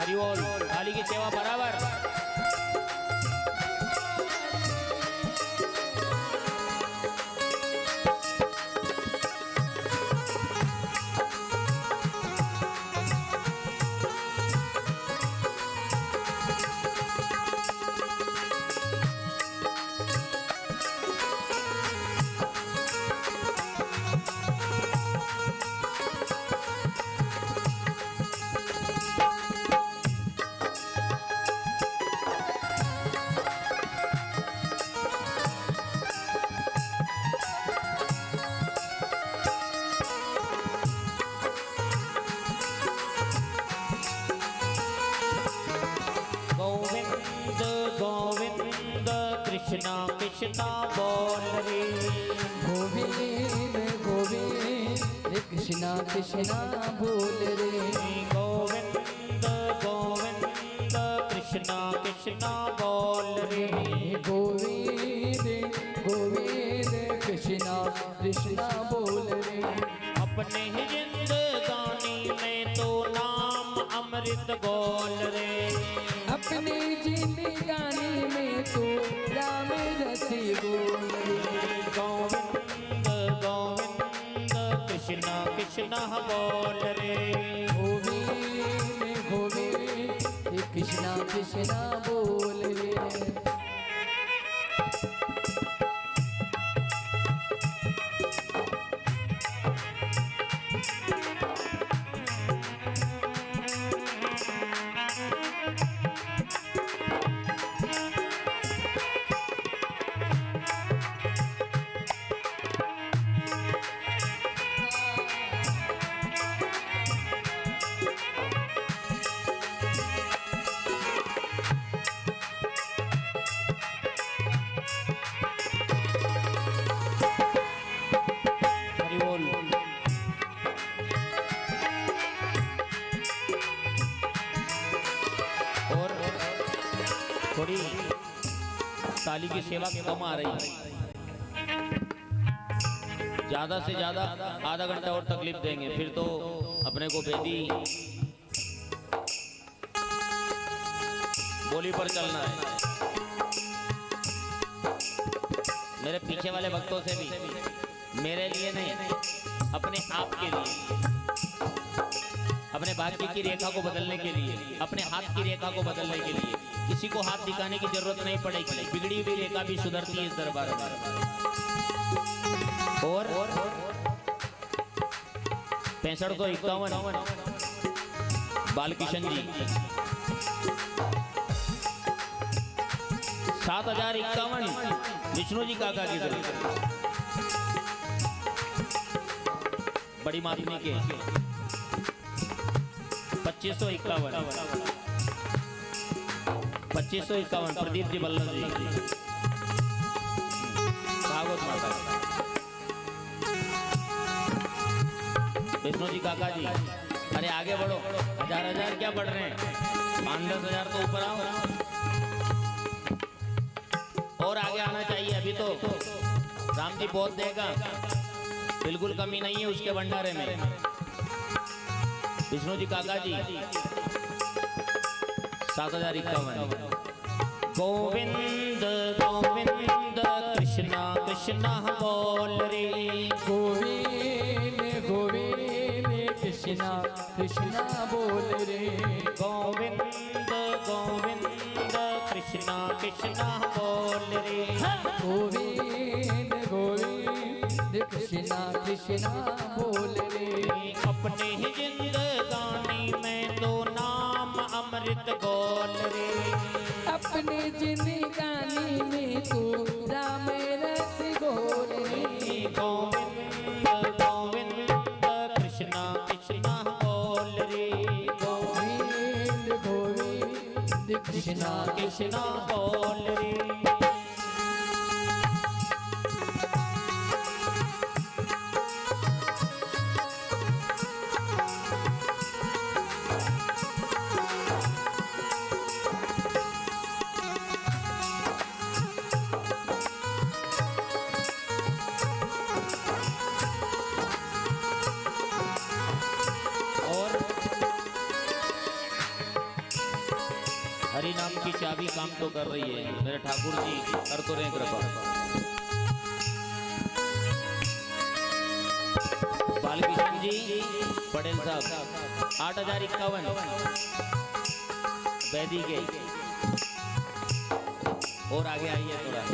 हरि बोल। थाली की सेवा बराबर। गोविंद गोविंद कृष्णा कृष्णा बोल रे गोविंद गोविंद कृष्णा कृष्णा बोल रे गोविंद गोविंद कृष्णा कृष्णा बोल रे गोविंद गोविंद कृष्णा कृष्णा बोल रे। अपने ही जिंदगानी में तो नाम अमृत बोल रे अपने जिंदगानी में तो राम रसी बोल रे गोविंद गोविंद कृष्णा कृष्णा बोल रे गोविंद गोविंद कृष्णा कृष्णा बोल रे। हरि बोल। और थोड़ी ताली की सेवा कम आ रही है, ज्यादा से ज्यादा आधा घंटा और तकलीफ देंगे, फिर तो अपने को बेदी बोली पर चलना है। मेरे पीछे वाले भक्तों से भी, मेरे लिए नहीं, अपने आप के लिए, अपने भाग्य की रेखा को बदलने के लिए, अपने हाथ की रेखा को बदलने के लिए किसी को हाथ दिखाने की जरूरत नहीं पड़ेगी। बिगड़ी हुई रेखा भी सुधरती है इस दरबार में। और 6551 बालकिशन जी, 7051 विष्णु जी काका की तरफ, बड़ी मातमी के 2551 प्रदीप जी बल्लभ जी, भागवत माता विष्णु जी काका जी। अरे आगे बढ़ो, हजार क्या बढ़ रहे हैं, 5-10 हजार तो ऊपर आओ, और आगे आना चाहिए। अभी तो राम जी बहुत देगा, बिल्कुल कमी नहीं है उसके भंडारे में। विष्णु जी काका जी 7051। गोविंद गोविंद कृष्णा कृष्णा बोल रे गोविंद गोविंद कृष्णा कृष्णा बोल रे गोविंद गोविंद कृष्णा कृष्णा बोल रे गोविंद गोविंद कृष्णा कृष्णा बोल रे। अपने ही जिंदगानी में तो नाम अमृत बोल रे अपने जिंदगानी में तो राम रस बोल रे गोविंद गोविंद कृष्णा कृष्णा बोल रे गोविंद गोविंद कृष्णा कृष्णा बोल रे। हरि नाम की चाबी काम तो कर रही है, मेरे ठाकुर जी कर तो रहे कृपा। बालकिशन जी पटेल साहब 8051 बैदी के, और आगे आइए थोड़ा,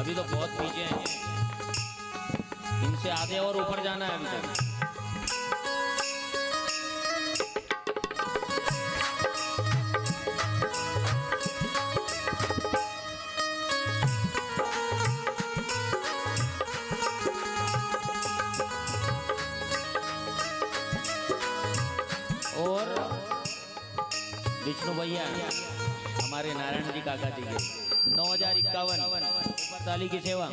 अभी तो बहुत पीछे हैं, इनसे आधे और ऊपर जाना है अभी तक। और विष्णु भैया हमारे नारायण जी काका जी के 9051 ताली की सेवा।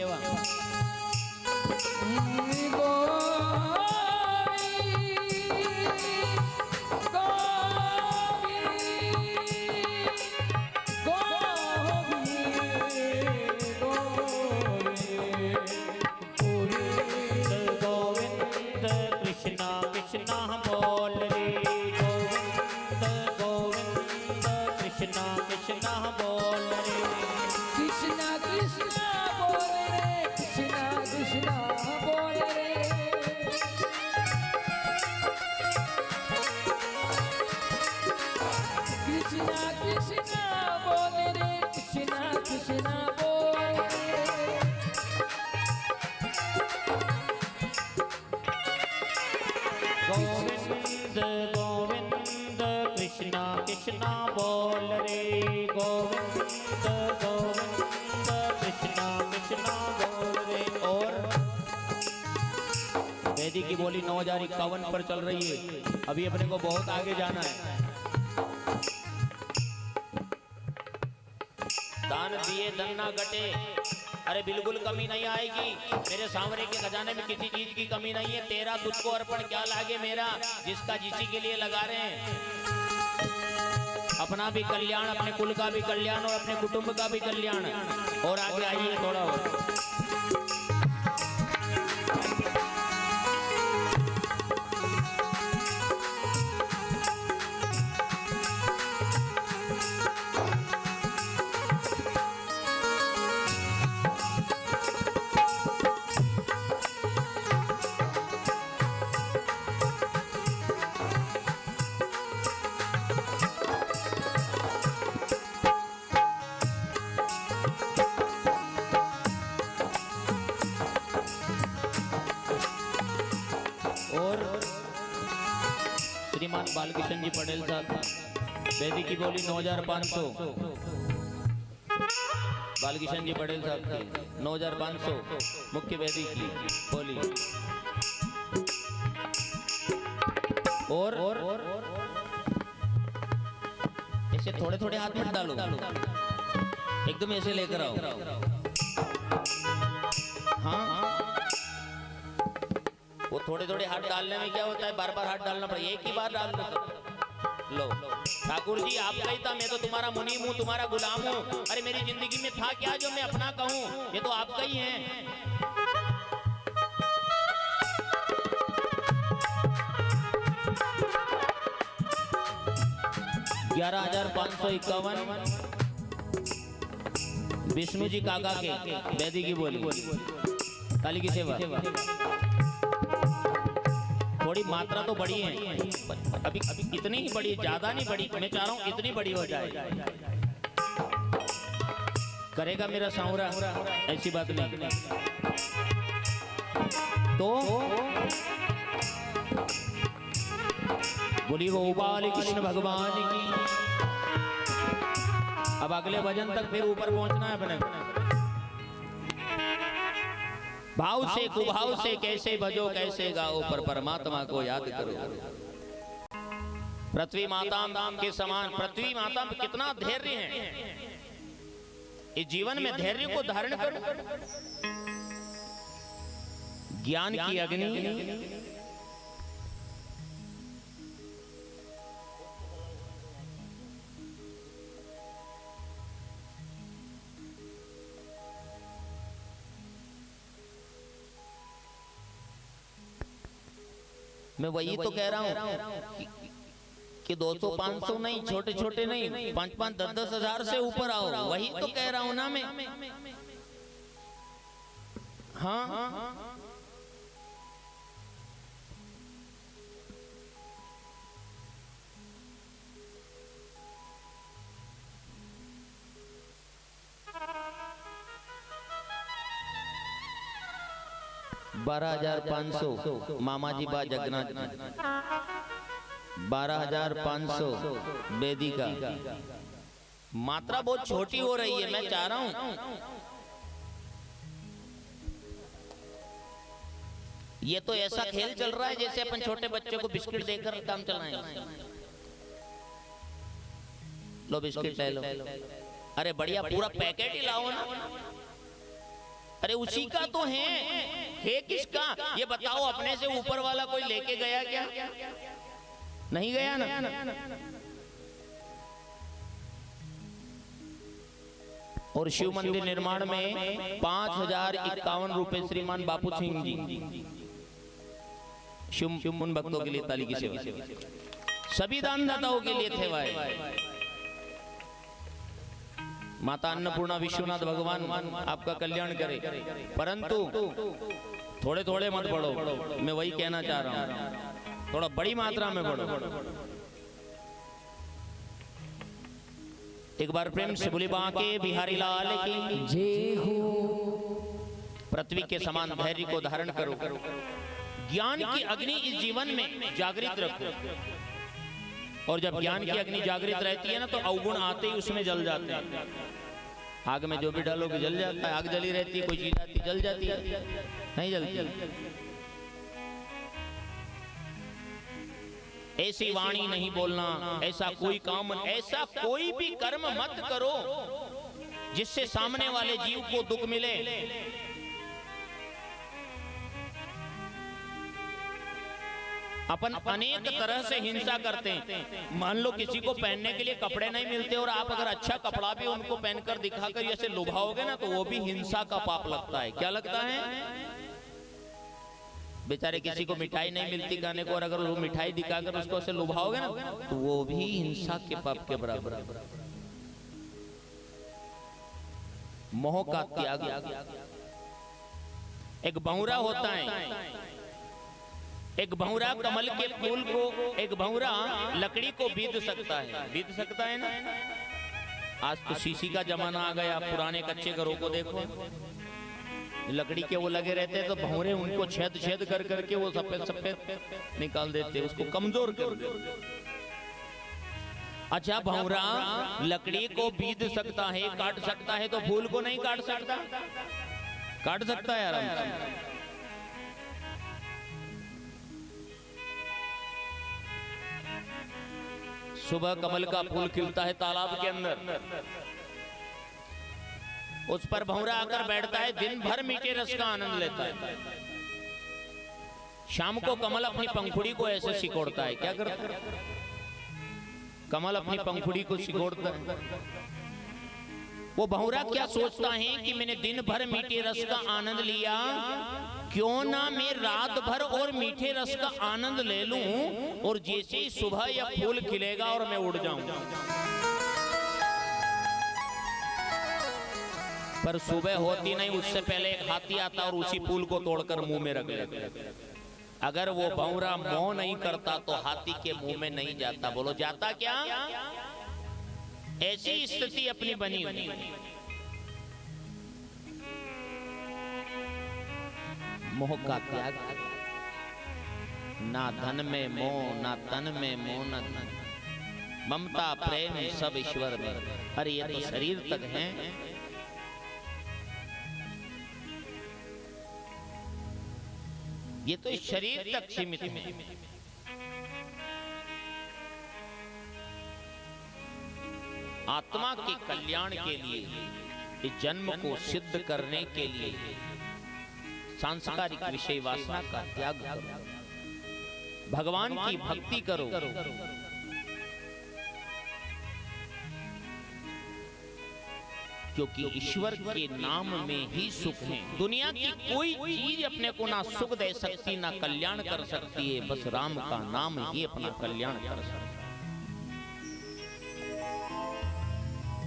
गोविंद गोविंद कृष्णा कृष्णा बोल रे, गोविंद गोविंद कृष्णा कृष्णा बोल रे। और वेदी की बोली 9051 पर चल रही है, अभी अपने को बहुत आगे जाना है। दान दिए धन ना घटे, अरे बिल्कुल कमी नहीं आएगी, मेरे सांवरे के खजाने में किसी चीज की कमी नहीं है। तेरा तुझको अर्पण क्या लागे मेरा, जिसका जिसी के लिए लगा रहे हैं। अपना भी कल्याण, अपने कुल का भी कल्याण और अपने कुटुंब का भी कल्याण। और आगे आइए थोड़ा और। श्रीमान बालकिशन जी पटेल साहब, वेदी की बोली 9500। बालकिशन जी पटेल साहब की 9500 मुख्य वेदी की बोली। और ऐसे थोड़े थोड़े हाथ मत डालो, एकदम ऐसे लेकर आओ। हाँ, वो थोड़े थोड़े हाथ डालने में क्या होता है, बार बार हाथ डालना पड़ेगा, एक ही बार डाल लो। ठाकुर जी आपका ही था, मैं तो तुम्हारा मुनीम हूँ, तुम्हारा गुलाम हूँ। अरे मेरी जिंदगी में था क्या जो मैं अपना कहूँ, ये तो आपका ही है। 11,551 विष्णु जी काका के बैदी की बोली, काली की सेवा। थोड़ी मात्रा तो बड़ी है, अभी इतनी ही बड़ी, ज्यादा नहीं बड़ी, मैं चाह रहा हूँ इतनी बड़ी हो जाए। करेगा मेरा सांवरा, ऐसी बात नहीं। तो बोली गोपाल कृष्ण भगवान की। अब अगले भजन तक फिर ऊपर पहुंचना है अपने। भाव से कुभाव से कैसे भजो कैसे गाओ, पर परमात्मा को याद करो। पृथ्वी माता के समान, पृथ्वी माता में कितना धैर्य है। इस जीवन में धैर्य को धारण करो। ज्ञान की अग्नि मैं वही तो कह रहा हूं कि 200-500 नहीं, छोटे छोटे नहीं, 5-5, 10-10 हजार से ऊपर आओ। वही तो कह रहा हूं ना मैं। हाँ, बारह 12,500 मामाजी बा जगन्नाथ जी, 12,500 वेदिका। मात्रा बहुत छोटी हो रही है। मैं चाह रहा हूं ये तो ऐसा खेल चल रहा है जैसे अपन छोटे बच्चे को बिस्किट देकर काम चलाएं। लो बिस्किट ले लो। अरे बढ़िया, पूरा पैकेट ही लाओ ना। अरे उसी का तो है किसका ये बताओ? अपने से ऊपर वाला कोई लेके गया क्या? नहीं गया ना। और शिव मंदिर निर्माण में 5,051 रुपए श्रीमान बापू सिंह जी, शिव उन भक्तों के लिए ताली की सेवा, सभी दानदाताओं के लिए थे भाई। माता अन्नपूर्णा विश्वनाथ भगवान आपका कल्याण करे, परंतु थोड़े थोड़े मत बढ़ो। मैं वही कहना चाह रहा हूं, थोड़ा बड़ी मात्रा में बढ़ो। एक बार प्रेम से बोली बांके बिहारी लाल की जय हो। पृथ्वी के समान धैर्य को धारण करो। ज्ञान की अग्नि इस जीवन में जागृत रखो। और जब ज्ञान की अग्नि जागृत रहती है ना, तो अवगुण आते ही उसमें जल जाते हैं। आग में जो भी डालोगे जल जाता है। आग जली रहती है, कोई चीज आती जल जाती है, नहीं जलती। ऐसी वाणी नहीं बोलना, ऐसा कोई काम, ऐसा कोई भी कर्म मत करो जिससे सामने वाले जीव को दुख मिले। अपन अनेक तरह से हिंसा करते हैं। मान लो किसी को पहनने के लिए कपड़े नहीं मिलते और आप अगर अच्छा कपड़ा भी उनको पहनकर दिखाकर ऐसे लुभाओगे ना, तो वो भी हिंसा का पाप लगता है। क्या लगता है? बेचारे किसी को मिठाई नहीं मिलती खाने को, और अगर वो मिठाई दिखाकर उसको ऐसे लुभाओगे ना, तो वो भी हिंसा के पाप के बराबर है। मोह का त्याग। एक भंवरा होता है, एक भंवरा कमल के फूल को, एक भंवरा लकड़ी को बीध सकता है। बीध सकता है ना। आज तो शीशी का जमाना आ गया। पुराने कच्चे घरों को देखो, लकड़ी के वो लगे रहते हैं, तो भंवरे उनको छेद छेद कर करके वो सफेद सफेद निकाल देते, उसको कमजोर कर देते। अच्छा, भंवरा लकड़ी को बीध सकता है, काट सकता है, तो फूल को नहीं काट सकता? काट सकता है आराम से। सुबह कमल का फूल खिलता है तालाब के अंदर, उस पर भंवरा आकर बैठता है, दिन भर मीठे रस का आनंद लेता है। शाम को कमल अपनी पंखुड़ी को ऐसे सिकोड़ता है। क्या करता है? कमल अपनी पंखुड़ी को सिकोड़ता है। वो भंवरा क्या सोचता है कि मैंने दिन भर मीठे रस का आनंद लिया, क्यों ना मैं रात भर और मीठे रस का आनंद ले लूं, और जैसे ही सुबह या फूल खिलेगा और मैं उड़ जाऊंगा। पर सुबह होती नहीं, उससे पहले एक हाथी आता और उसी फूल को तोड़कर मुंह में रख लेता। अगर वो भंवरा मोह नहीं करता तो हाथी के मुंह में नहीं जाता। बोलो जाता क्या? ऐसी स्थिति अपनी बनी हुई। मोह का त्याग। ना धन में मोह, ना तन में मोह, न धन। ममता प्रेम सब ईश्वर में। अरे ये तो शरीर तक है। ये तो शरीर तक सीमित है। आत्मा के कल्याण के लिए, इस जन्म को सिद्ध करने के लिए सांसारिक विषय वासना का त्याग करो, भगवान की भक्ति करो। क्योंकि ईश्वर के नाम में ही सुख है। दुनिया की कोई चीज अपने को ना सुख दे सकती ना कल्याण कर सकती है, बस राम का नाम ही अपना कल्याण कर सकता है।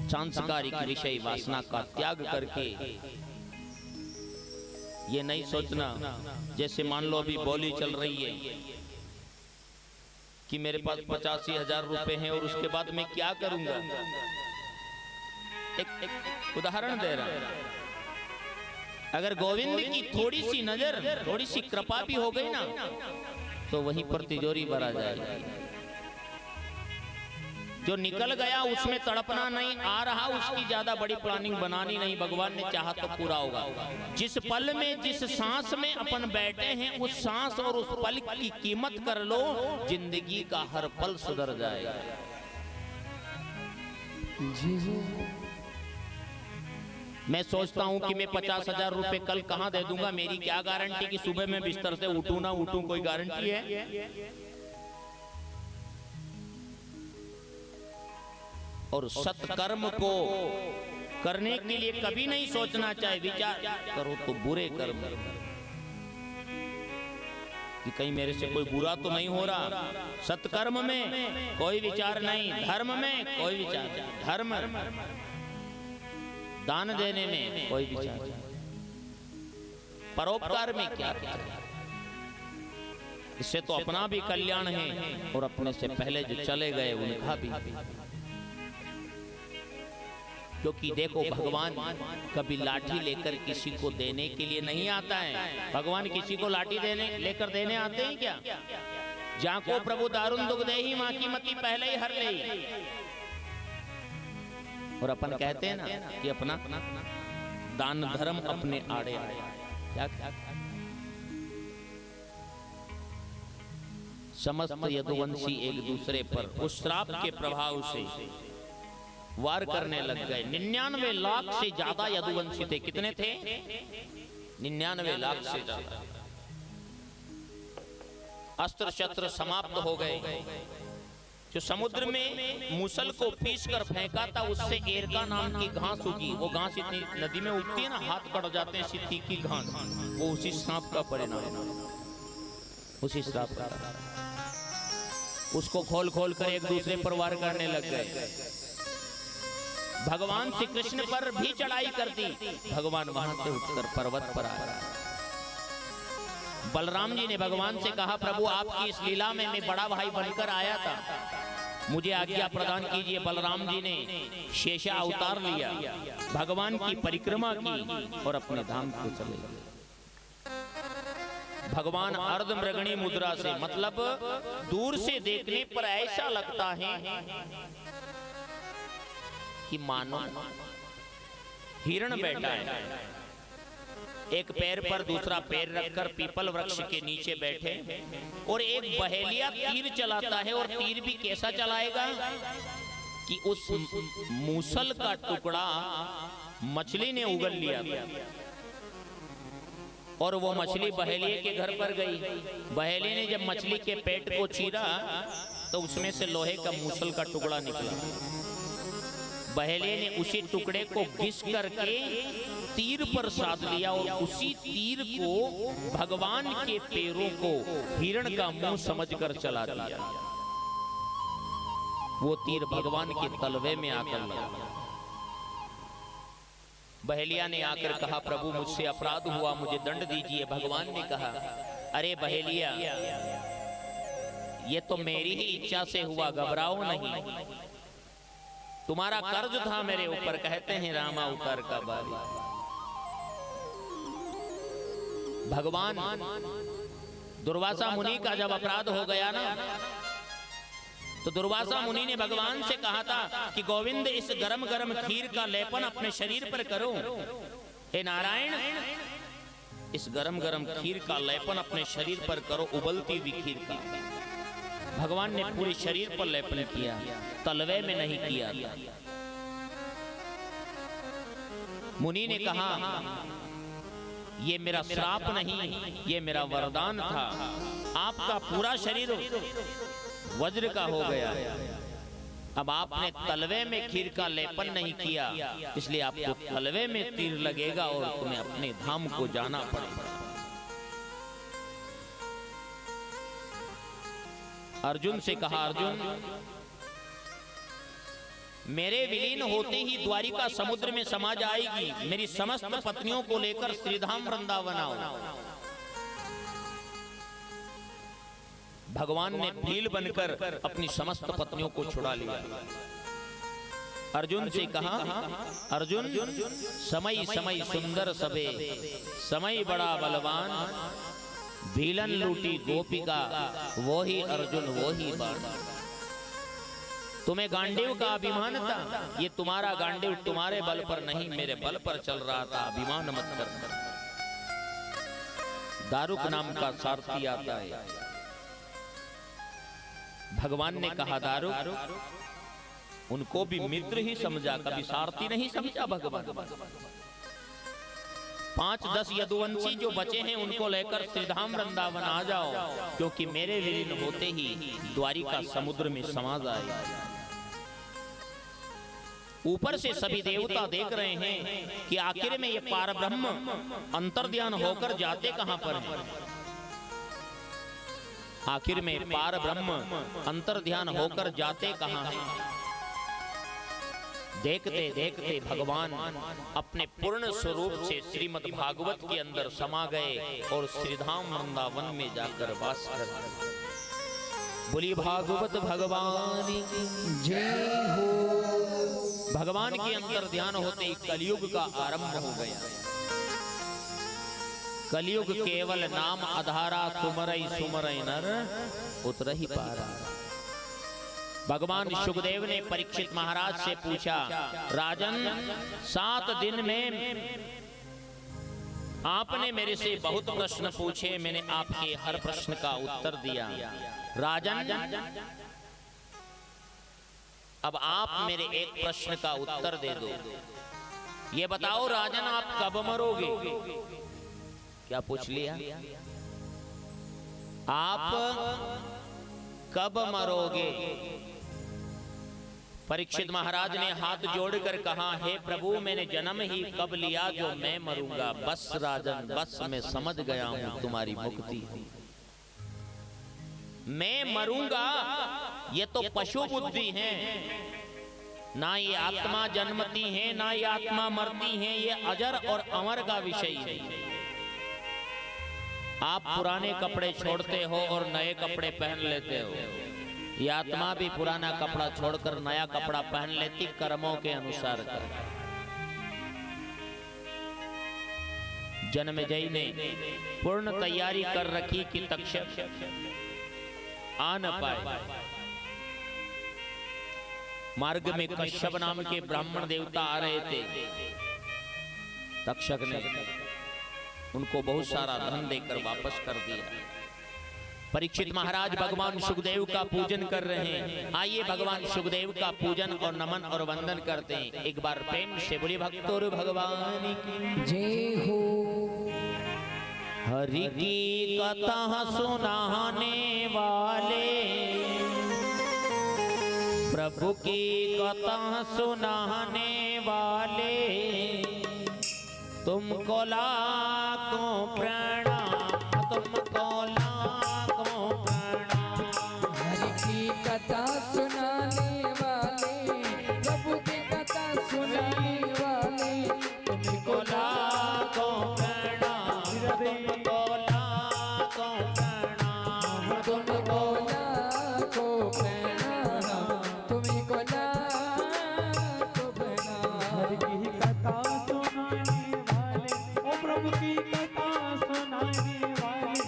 सांसारिक विषय वासना का त्याग करके ये नहीं सोचना, जैसे मान लो अभी बोली चल रही है कि मेरे पास 85,000 रुपए हैं और उसके बाद मैं क्या करूंगा। एक उदाहरण दे रहा हूं, अगर गोविंद की थोड़ी सी नजर, थोड़ी सी कृपा भी हो गई ना, तो वहीं पर तिजोरी भरा जाएगी। जो निकल गया उसमें तड़पना नहीं, आ रहा उसकी ज्यादा बड़ी प्लानिंग बनानी नहीं, भगवान ने चाहा तो पूरा होगा। जिस पल में, जिस सांस में अपन बैठे हैं, उस सांस और उस पल की कीमत कर लो, जिंदगी का हर पल सुधर जाएगा। मैं सोचता हूं कि मैं 50,000 रुपए कल कहां दे दूंगा, मेरी क्या गारंटी कि सुबह में बिस्तर से उठूं ना उठूं, कोई गारंटी है? और सत्कर्म को करने के लिए कभी नहीं सोचना चाहिए, विचार करो तो बुरे कर्म कि कहीं मेरे से कोई बुरा तो नहीं हो रहा। सत्कर्म में कोई विचार नहीं, धर्म में कोई विचार, धर्म दान देने में कोई विचार, परोपकार में क्या विचार। इससे तो अपना भी कल्याण है और अपने से पहले जो चले गए उनका भी। क्योंकि देखो, भगवान कभी लाठी लेकर किसी को देने के लिए नहीं आता है। भगवान किसी को लाठी लेकर देने आते हैं क्या? जाको प्रभु दारुण दुख देही, मां की मति पहले ही हर ले। और अपन कहते हैं ना कि अपना दान धर्म अपने आड़े आड़े, क्या समस्त यदुवंशी एक दूसरे पर उस श्राप के प्रभाव से वार करने लग गए। 99 लाख से ज्यादा यदुवंशी थे। कितने थे? 99 लाख से ज्यादा। अस्त्र शस्त्र समाप्त हो गए। जो समुद्र में मूसल को पीस कर फेंका था, उससे एरका नाम की घास उगी। वो घास इतनी नदी में उगती है ना, हाथ कट जाते हैं, सिद्धि की घास, वो उसी सांप का परिणाम, उसी सांप का। उसको खोल खोल कर एक दूसरे पर वार करने लग गए। भगवान श्री कृष्ण पर भी चढ़ाई कर दी। भगवान वहां से उठकर पर्वत पर आया। बलराम जी ने भगवान से कहा, प्रभु आपकी इस लीला में मैं बड़ा भाई बनकर आया था, मुझे आज्ञा प्रदान कीजिए। बलराम जी ने शेषा अवतार लिया, भगवान की परिक्रमा की और अपने धाम को चले गए। भगवान अर्धमृगणी मुद्रा से, मतलब दूर से देखने पर ऐसा लगता है कि मानो हिरण बैठा है, एक पैर पर दूसरा पैर रखकर पीपल वृक्ष के नीचे बैठे, और एक बहेलिया तीर चलाता है। और तीर भी कैसा चलाएगा कि उस मूसल का टुकड़ा मछली ने उगल लिया और वो मछली बहेलिए के घर पर गई। बहेलिए ने जब मछली के पेट को चीरा तो उसमें से लोहे का मूसल का टुकड़ा निकला। बहेलिए ने उसी टुकड़े को घिस करके तीर पर साध लिया और उसी तीर को भगवान के पैरों को हिरण का मुंह समझकर चला दिया। वो तीर भगवान के तलवे में आकर लगा। बहेलिया ने आकर कहा, प्रभु मुझसे अपराध हुआ, मुझे दंड दीजिए। भगवान ने कहा, अरे बहेलिया, ये तो मेरी ही इच्छा से हुआ, घबराओ नहीं, तुम्हारा कर्ज था मेरे ऊपर। कहते हैं रामा अवतार का बारी। भगवान दुर्वासा मुनि का जब अपराध हो गया ना, तो दुर्वासा मुनि ने भगवान से कहा था कि गोविंद, इस गरम गरम खीर का लेपन अपने शरीर पर करो। हे नारायण, इस गरम गरम खीर का लेपन अपने शरीर पर करो, उबलती हुई खीर का। भगवान ने पूरे शरीर पर लेपन किया, तलवे में नहीं किया था। मुनि ने कहा ये मेरा श्राप नहीं, ये मेरा वरदान था। आपका पूरा शरीर वज्र का हो गया, अब आपने तलवे में खीर का लेपन नहीं किया, इसलिए आपको तलवे में तीर लगेगा और तुम्हें अपने धाम को जाना पड़ेगा। अर्जुन से कहा, अर्जुन मेरे विलीन होते ही द्वारिका समुद्र में समा जाएगी। मेरी समस्त पत्नियों को लेकर श्रीधाम वृंदावन आओ। भगवान ने भील बनकर अपनी समस्त पत्नियों को छुड़ा लिया। अर्जुन से कहा, अर्जुन समय समय सुंदर सबे, समय बड़ा बलवान, भीलन लूटी गोपिका, वो ही अर्जुन वो ही बाण। तुम्हें गांडीव का अभिमान था, ये तुम्हारा गांडीव तुम्हारे बल पर नहीं मेरे बल पर चल रहा था, अभिमान मत कर। दारुक नाम का सारथी आता है। भगवान ने कहा, दारुक उनको भी मित्र ही समझा, कभी सारथी नहीं समझा भगवान। 5-10 यदुवंशी जो बचे हैं उनको लेकर श्रीधाम वृंदावन आ जाओ, क्योंकि मेरे विलीन होते ही द्वारिका समुद्र में समा जाएगा। ऊपर से सभी देवता देख रहे हैं कि आखिर में ये पारब्रह्म अंतर्ध्यान होकर जाते कहां पर हैं। आखिर में पारब्रह्म अंतर्ध्यान होकर जाते कहां हैं। देखते देखते भगवान अपने पूर्ण स्वरूप से श्रीमद् भागवत के अंदर समा गए और श्रीधाम वृंदावन में जाकर वास कर गए। बोली भागवत भगवान की जय हो। भगवान के अंतर ध्यान होते ही कलयुग का आरंभ हो गया। कलयुग केवल नाम आधारा, सुमरई सुमरई नर उतरहि पारा। भगवान सुखदेव ने परीक्षित महाराज से पूछा, राजन 7 दिन में आपने मेरे से बहुत प्रश्न पूछे, मैंने आपके हर प्रश्न का उत्तर दिया। राजन अब आप मेरे एक प्रश्न का उत्तर दे दो। ये बताओ राजन, आप कब मरोगे? क्या पूछ लिया? आप कब मरोगे? परीक्षित महाराज ने हाथ जोड़कर कहा, हे प्रभु मैंने जन्म ही कब लिया जो मैं मरूंगा। बस राजन बस, मैं समझ गया हूं तुम्हारी मुक्ति। मैं मरूंगा ये तो पशु बुद्धि है, ना ये आत्मा जन्मती है ना ये आत्मा मरती है, ये अजर और अमर का विषय है। आप पुराने कपड़े छोड़ते हो और नए कपड़े पहन लेते हो, ये आत्मा भी पुराना कपड़ा छोड़कर नया कपड़ा पहन लेती, कर्मों के अनुसार कर। जन्मेजय ने पूर्ण तैयारी कर रखी कि तक्षक आ न पाए। मार्ग में कश्यप नाम के ब्राह्मण देवता आ रहे थे। तक्षक ने उनको बहुत सारा धन देकर वापस कर दिया। परीक्षित महाराज भगवान सुखदेव का पूजन कर रहे हैं। आइए भगवान सुखदेव का पूजन और नमन और वंदन करते हैं। एक बार प्रेम से बोलिए भक्तों भगवान की जय हो। हरि की कथा सुनाने वाले, प्रभु की कथा सुनाने वाले, तुमको लाखों प्रणाम, तुमको लाखों प्रणाम। हरि की कथा सुनाने वाले, प्रभु की कथा सुनाने वाले, तुमको लाखों प्रणाम, तुमको लाखों प्रणाम, तुमको लाखों प्रणाम, तुमको लाखों प्रणाम। हरि की कथा सुनाने वाले, ओ प्रभु की कथा सुनाने वाले,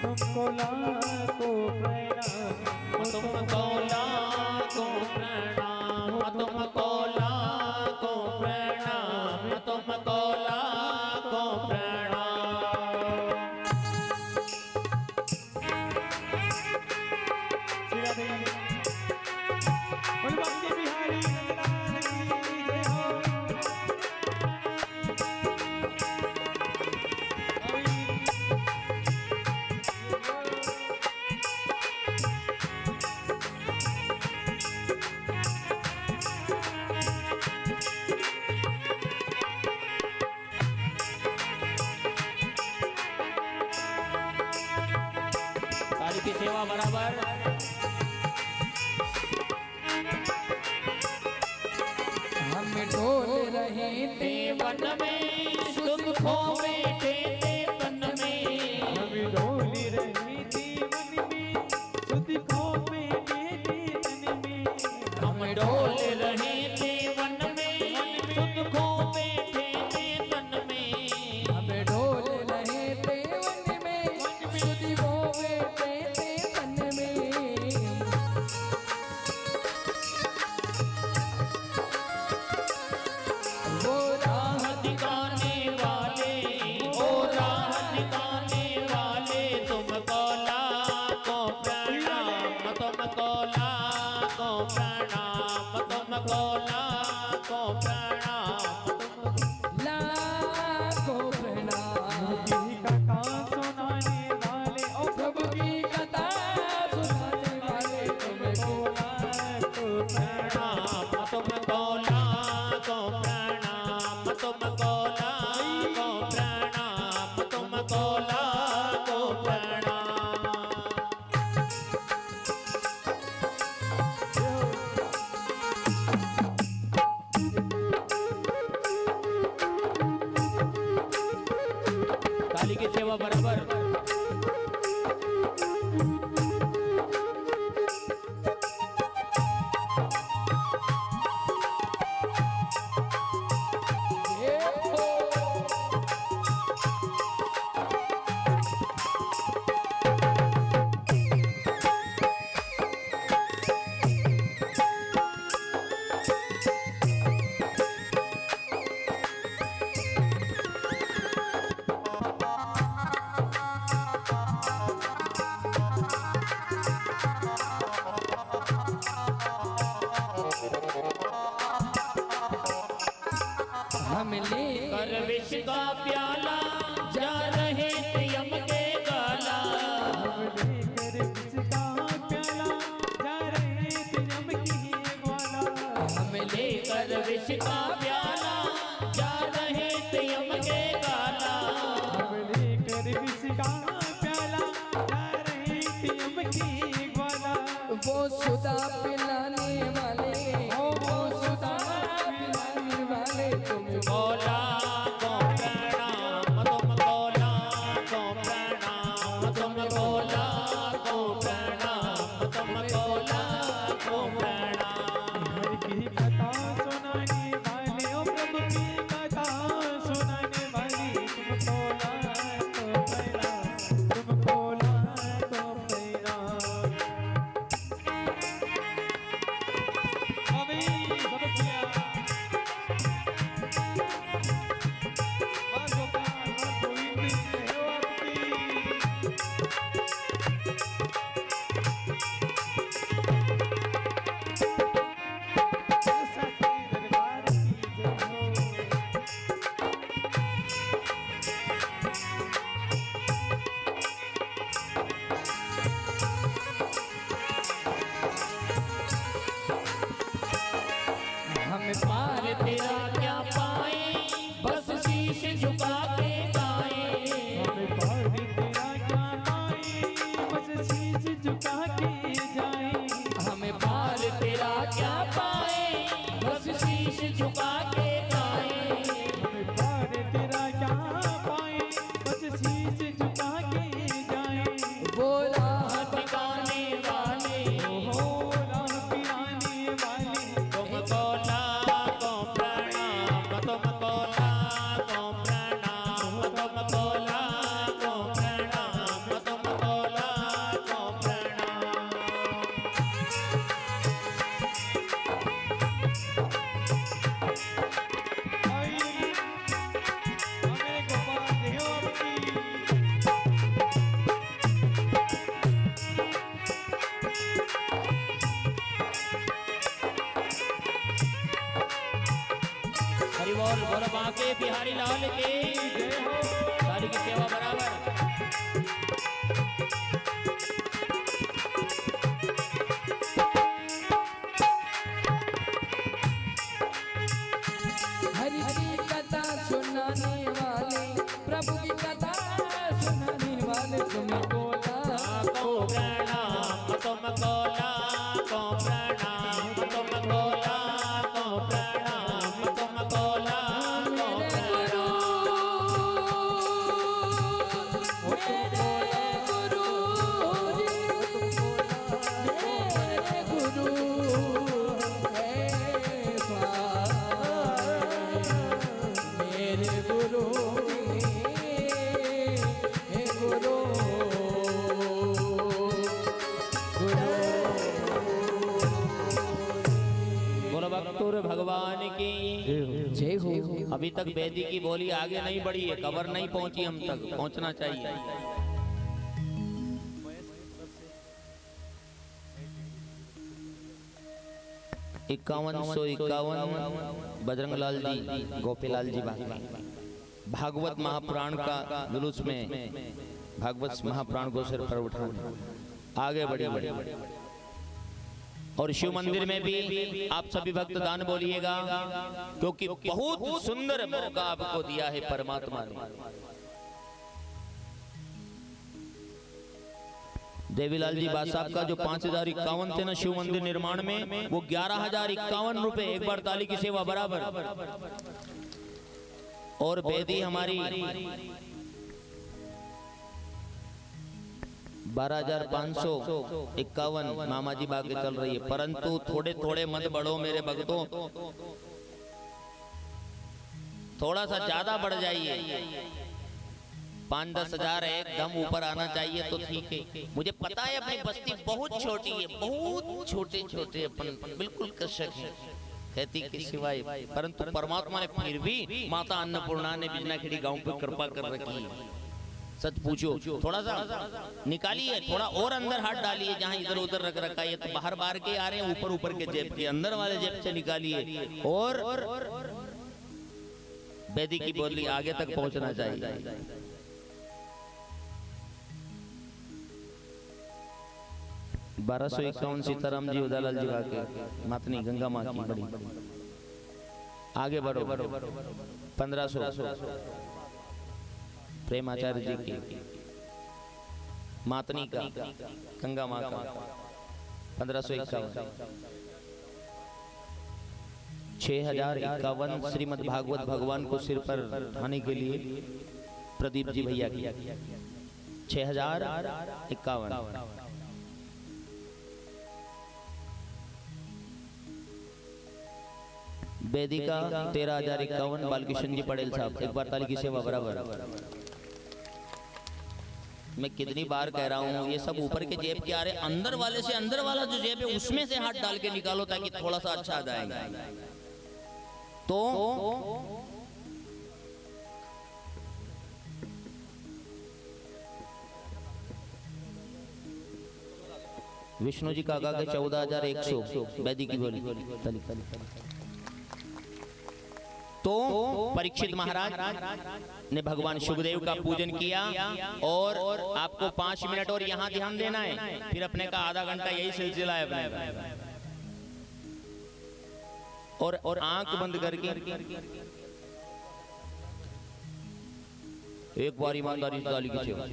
तुमको लाखों प्रणाम, तुमको लाखों प्रणाम। सेवा बराबर। हम डोल रहे थे वन में सुख खोवे थे तन में। हम डोल रहे थे मन में सुध खो में तन में। हम डोल रहे थे वन में सुख खोवे थे तन में। हम डोल रहे थे वन में सुध खोवे थे तन में। वो राह दिखाने वाले, ओ राह दिखाने वाले, तुमको लाखों प्रणाम, तुमको लाखों प्रणाम, तुमको लाखों प्रणाम। लाखों प्रणाम। की कथा सुनाने वाले ओ प्रभु की कथा सुनाने वाले तुमको लाखों प्रणाम। प्रणाम, तुमको लाखों प्रणाम, तुमको लाखों प्रणाम, तुमको लाखों प्रणाम। काली की सेवा बराबर। हम ले कर विष का प्याला जा रहे थे यम के गाला। लेकर किसका प्याला जा रहे थे यम की ग्वाला। हम लेकर विष का प्याला जा रहे थे यम के गाला। हम लेकर किसका प्याला जा रहे थे यम की ग्वाला। वो सुधा पिलाने वाले, वो सुधा पिलाने वाले तुमको लाखों प्रणाम, तुमको लाखों प्रणाम, तुमको लाखों प्रणाम, तुमको लाखों प्रणाम। हर की कथा सुनाने वाले ओ प्रभु की कथा सुनाने वाली तुमको लाखों प्रणाम, तुमको लाखों प्रणाम। अभी सब किया मां गोपाल मां गोविंद है आपकी। सच्चे दरबार की जय हो। हम पार तेरा क्या पाए, बस शीश झुका के गाए। हमें पार तेरा क्या पाए बस शीश झुका के जाए। हमें पार तेरा क्या पाए, बस शीश झुका के गाए। हमें पार तेरा क्या पाए बस शीश झुका के जाए। वो राह ठिकाने वाले, हो राह पिराने वाले तुमको लाखों प्रणाम, तुमको लाखों प्रणाम, तुमको लाखों प्रणाम, तुमको लाखों प्रणाम। आई हमें गोपाल देव आपकी। हरि बोल बोल बांके बिहारी लाल के जय हो। सारी की सेवा बराबर। हरि की कथा सुनाने वाले, प्रभु की कथा सुनाने वाले तुमको लाखों लाखों प्रणाम, सतगुरु भगवान की जय हो। अभी तक वेदी की बोली आगे नहीं बढ़ी है, खबर नहीं पहुंची, हम तक पहुंचना चाहिए। 5151 बजरंगलाल जी गोपीलाल जी भागवत महापुराण का जुलूस में भागवत महापुराण को सिर पर उठाना आगे बढ़े। और शिव मंदिर में भी आप सभी भक्त दान बोलिएगा, क्योंकि बहुत सुंदर मौका आपको दिया है परमात्मा ने। देवीलाल जी बात साहब का जो 5051 थे ना शिव मंदिर निर्माण में, वो 11,051 रुपए, एक बार ताली की सेवा बराबर। और बेदी हमारी 12,551 मामा जी बागे चल रही है, परंतु थोड़े थोड़े मत बढ़ो मेरे भक्तों, थोड़ा सा ज्यादा बढ़ जाइए। 5-10 हजार एकदम ऊपर आना चाहिए तो ठीक है। मुझे पता है अपनी बस्ती बहुत छोटी है, बहुत छोटे छोटे अपन बिल्कुल कृषक हैं खेती के सिवाय, परंतु परमात्मा ने फिर भी माता अन्नपूर्णा ने बिजनाखेड़ी गांव पे कृपा कर रखी है। सच पूछो, थोड़ा सा निकालिए, थोड़ा और अंदर हाथ डालिए, जहाँ इधर उधर रख रखा है तो बाहर बाहर के आ रहे हैं, ऊपर ऊपर के जेब के अंदर वाले जेब से निकालिए और वेदी की बोली आगे तक पहुंचना चाहिए। 1251 सीताराम जी उदालाल जी वाके मातनी गंगा माँ की बड़ी आगे बढ़ो। 1500 प्रेमाचार्य जी की मातनी का गंगा माँ का 1551। 6051 श्रीमद् भागवत भगवान को सिर पर उठाने के लिए प्रदीप जी भैया की 6051। वेदिका 13,051 बालकिशन जी पटेल साहब, एक बार ताली की सेवा बराबर। मैं कितनी बार कह रहा हूँ, ये सब ऊपर के जेब के आ रहे, अंदर वाले से अंदर वाला जो जेब है उसमें से हाथ डाल के निकालो ताकि थोड़ा सा अच्छा आ जाएगा। तो विष्णु जी काका के 14,100 वैदी की बोली। तो परीक्षित महाराज ने भगवान शुभदेव का पूजन किया और आपको 5 मिनट और यहाँ ध्यान देना है, फिर अपने का आधा घंटा यही सिलसिला है अपने। और आंख बंद करके एक बार ईमानदारी से ताली की सेवा।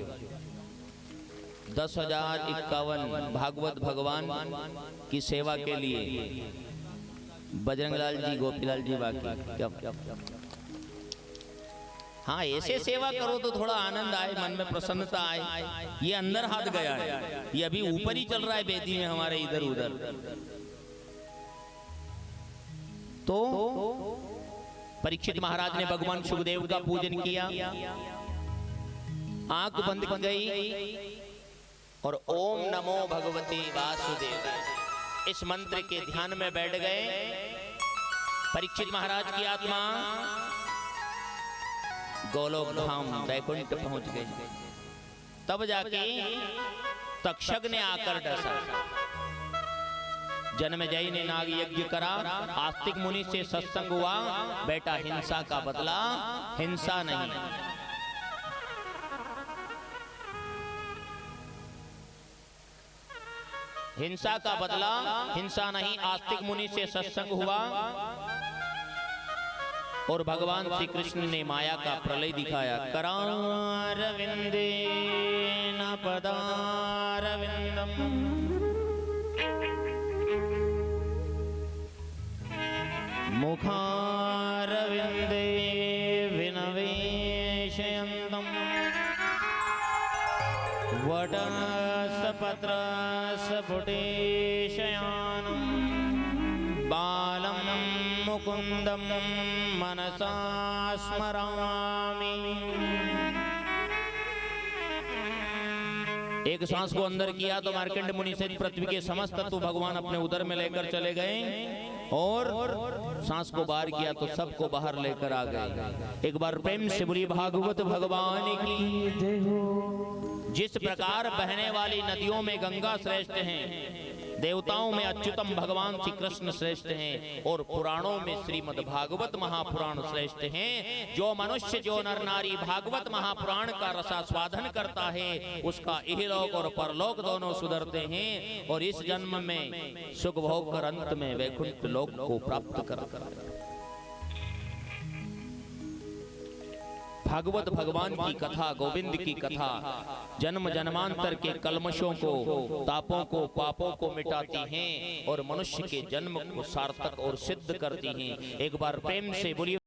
10,051 भागवत भगवान की सेवा के लिए बजरंगलाल जी गोपीलाल जी बाकी। हाँ, ऐसे सेवा करो तो थोड़ा आनंद आए, मन में प्रसन्नता आए। ये अंदर हाथ गया है, ये अभी ऊपर ही चल रहा है वेदी में हमारे इधर उधर। तो परीक्षित महाराज ने भगवान शुभदेव का पूजन किया, आंख बंद की गई और ओम नमो भगवते वासुदेव इस मंत्र के ध्यान में बैठ गए। परीक्षित महाराज की आत्मा गोलोक धाम वैकुंठ पहुंच गई। तब जाके तक्षक ने आकर डसा। जन्मेजय ने नाग यज्ञ करा, आस्तिक मुनि से सत्संग हुआ, बेटा हिंसा का बदला हिंसा नहीं। हिंसा का बदला हिंसा नहीं, आस्तिक मुनि से सत्संग हुआ और भगवान श्री कृष्ण ने माया का प्रलय दिखाया। करारविंदेन पदारविंदम मुखारविंदे विनवेशयन्तम् वटसपत्रसपुटेशयानं बालं मुकुन्दं मनसा स्मरामि। एक सांस को अंदर किया तो मार्कंड मुनि से पृथ्वी के समस्त तत्व भगवान अपने उदर में लेकर चले गए। और सांस को बाहर किया तो सबको बाहर लेकर आ गए। एक बार प्रेम से बोली भागवत भगवान की जय हो। जिस प्रकार बहने वाली नदियों में गंगा श्रेष्ठ हैं, देवताओं में अच्युतम भगवान श्री कृष्ण श्रेष्ठ हैं, और पुराणों में श्रीमद् भागवत महापुराण श्रेष्ठ हैं। जो मनुष्य, जो नर नारी भागवत महापुराण का रसास्वादन करता है, उसका इहलोक और परलोक दोनों सुधरते हैं, और इस जन्म में सुख भोग कर अंत में वैकुंठ लोक को प्राप्त करता है। भागवत भगवान की कथा, गोविंद की कथा जन्म जन्मांतर के कलमशों को, तापों को, पापों को मिटाती हैं और मनुष्य के जन्म को सार्थक और सिद्ध करती हैं। एक बार प्रेम से बोलिए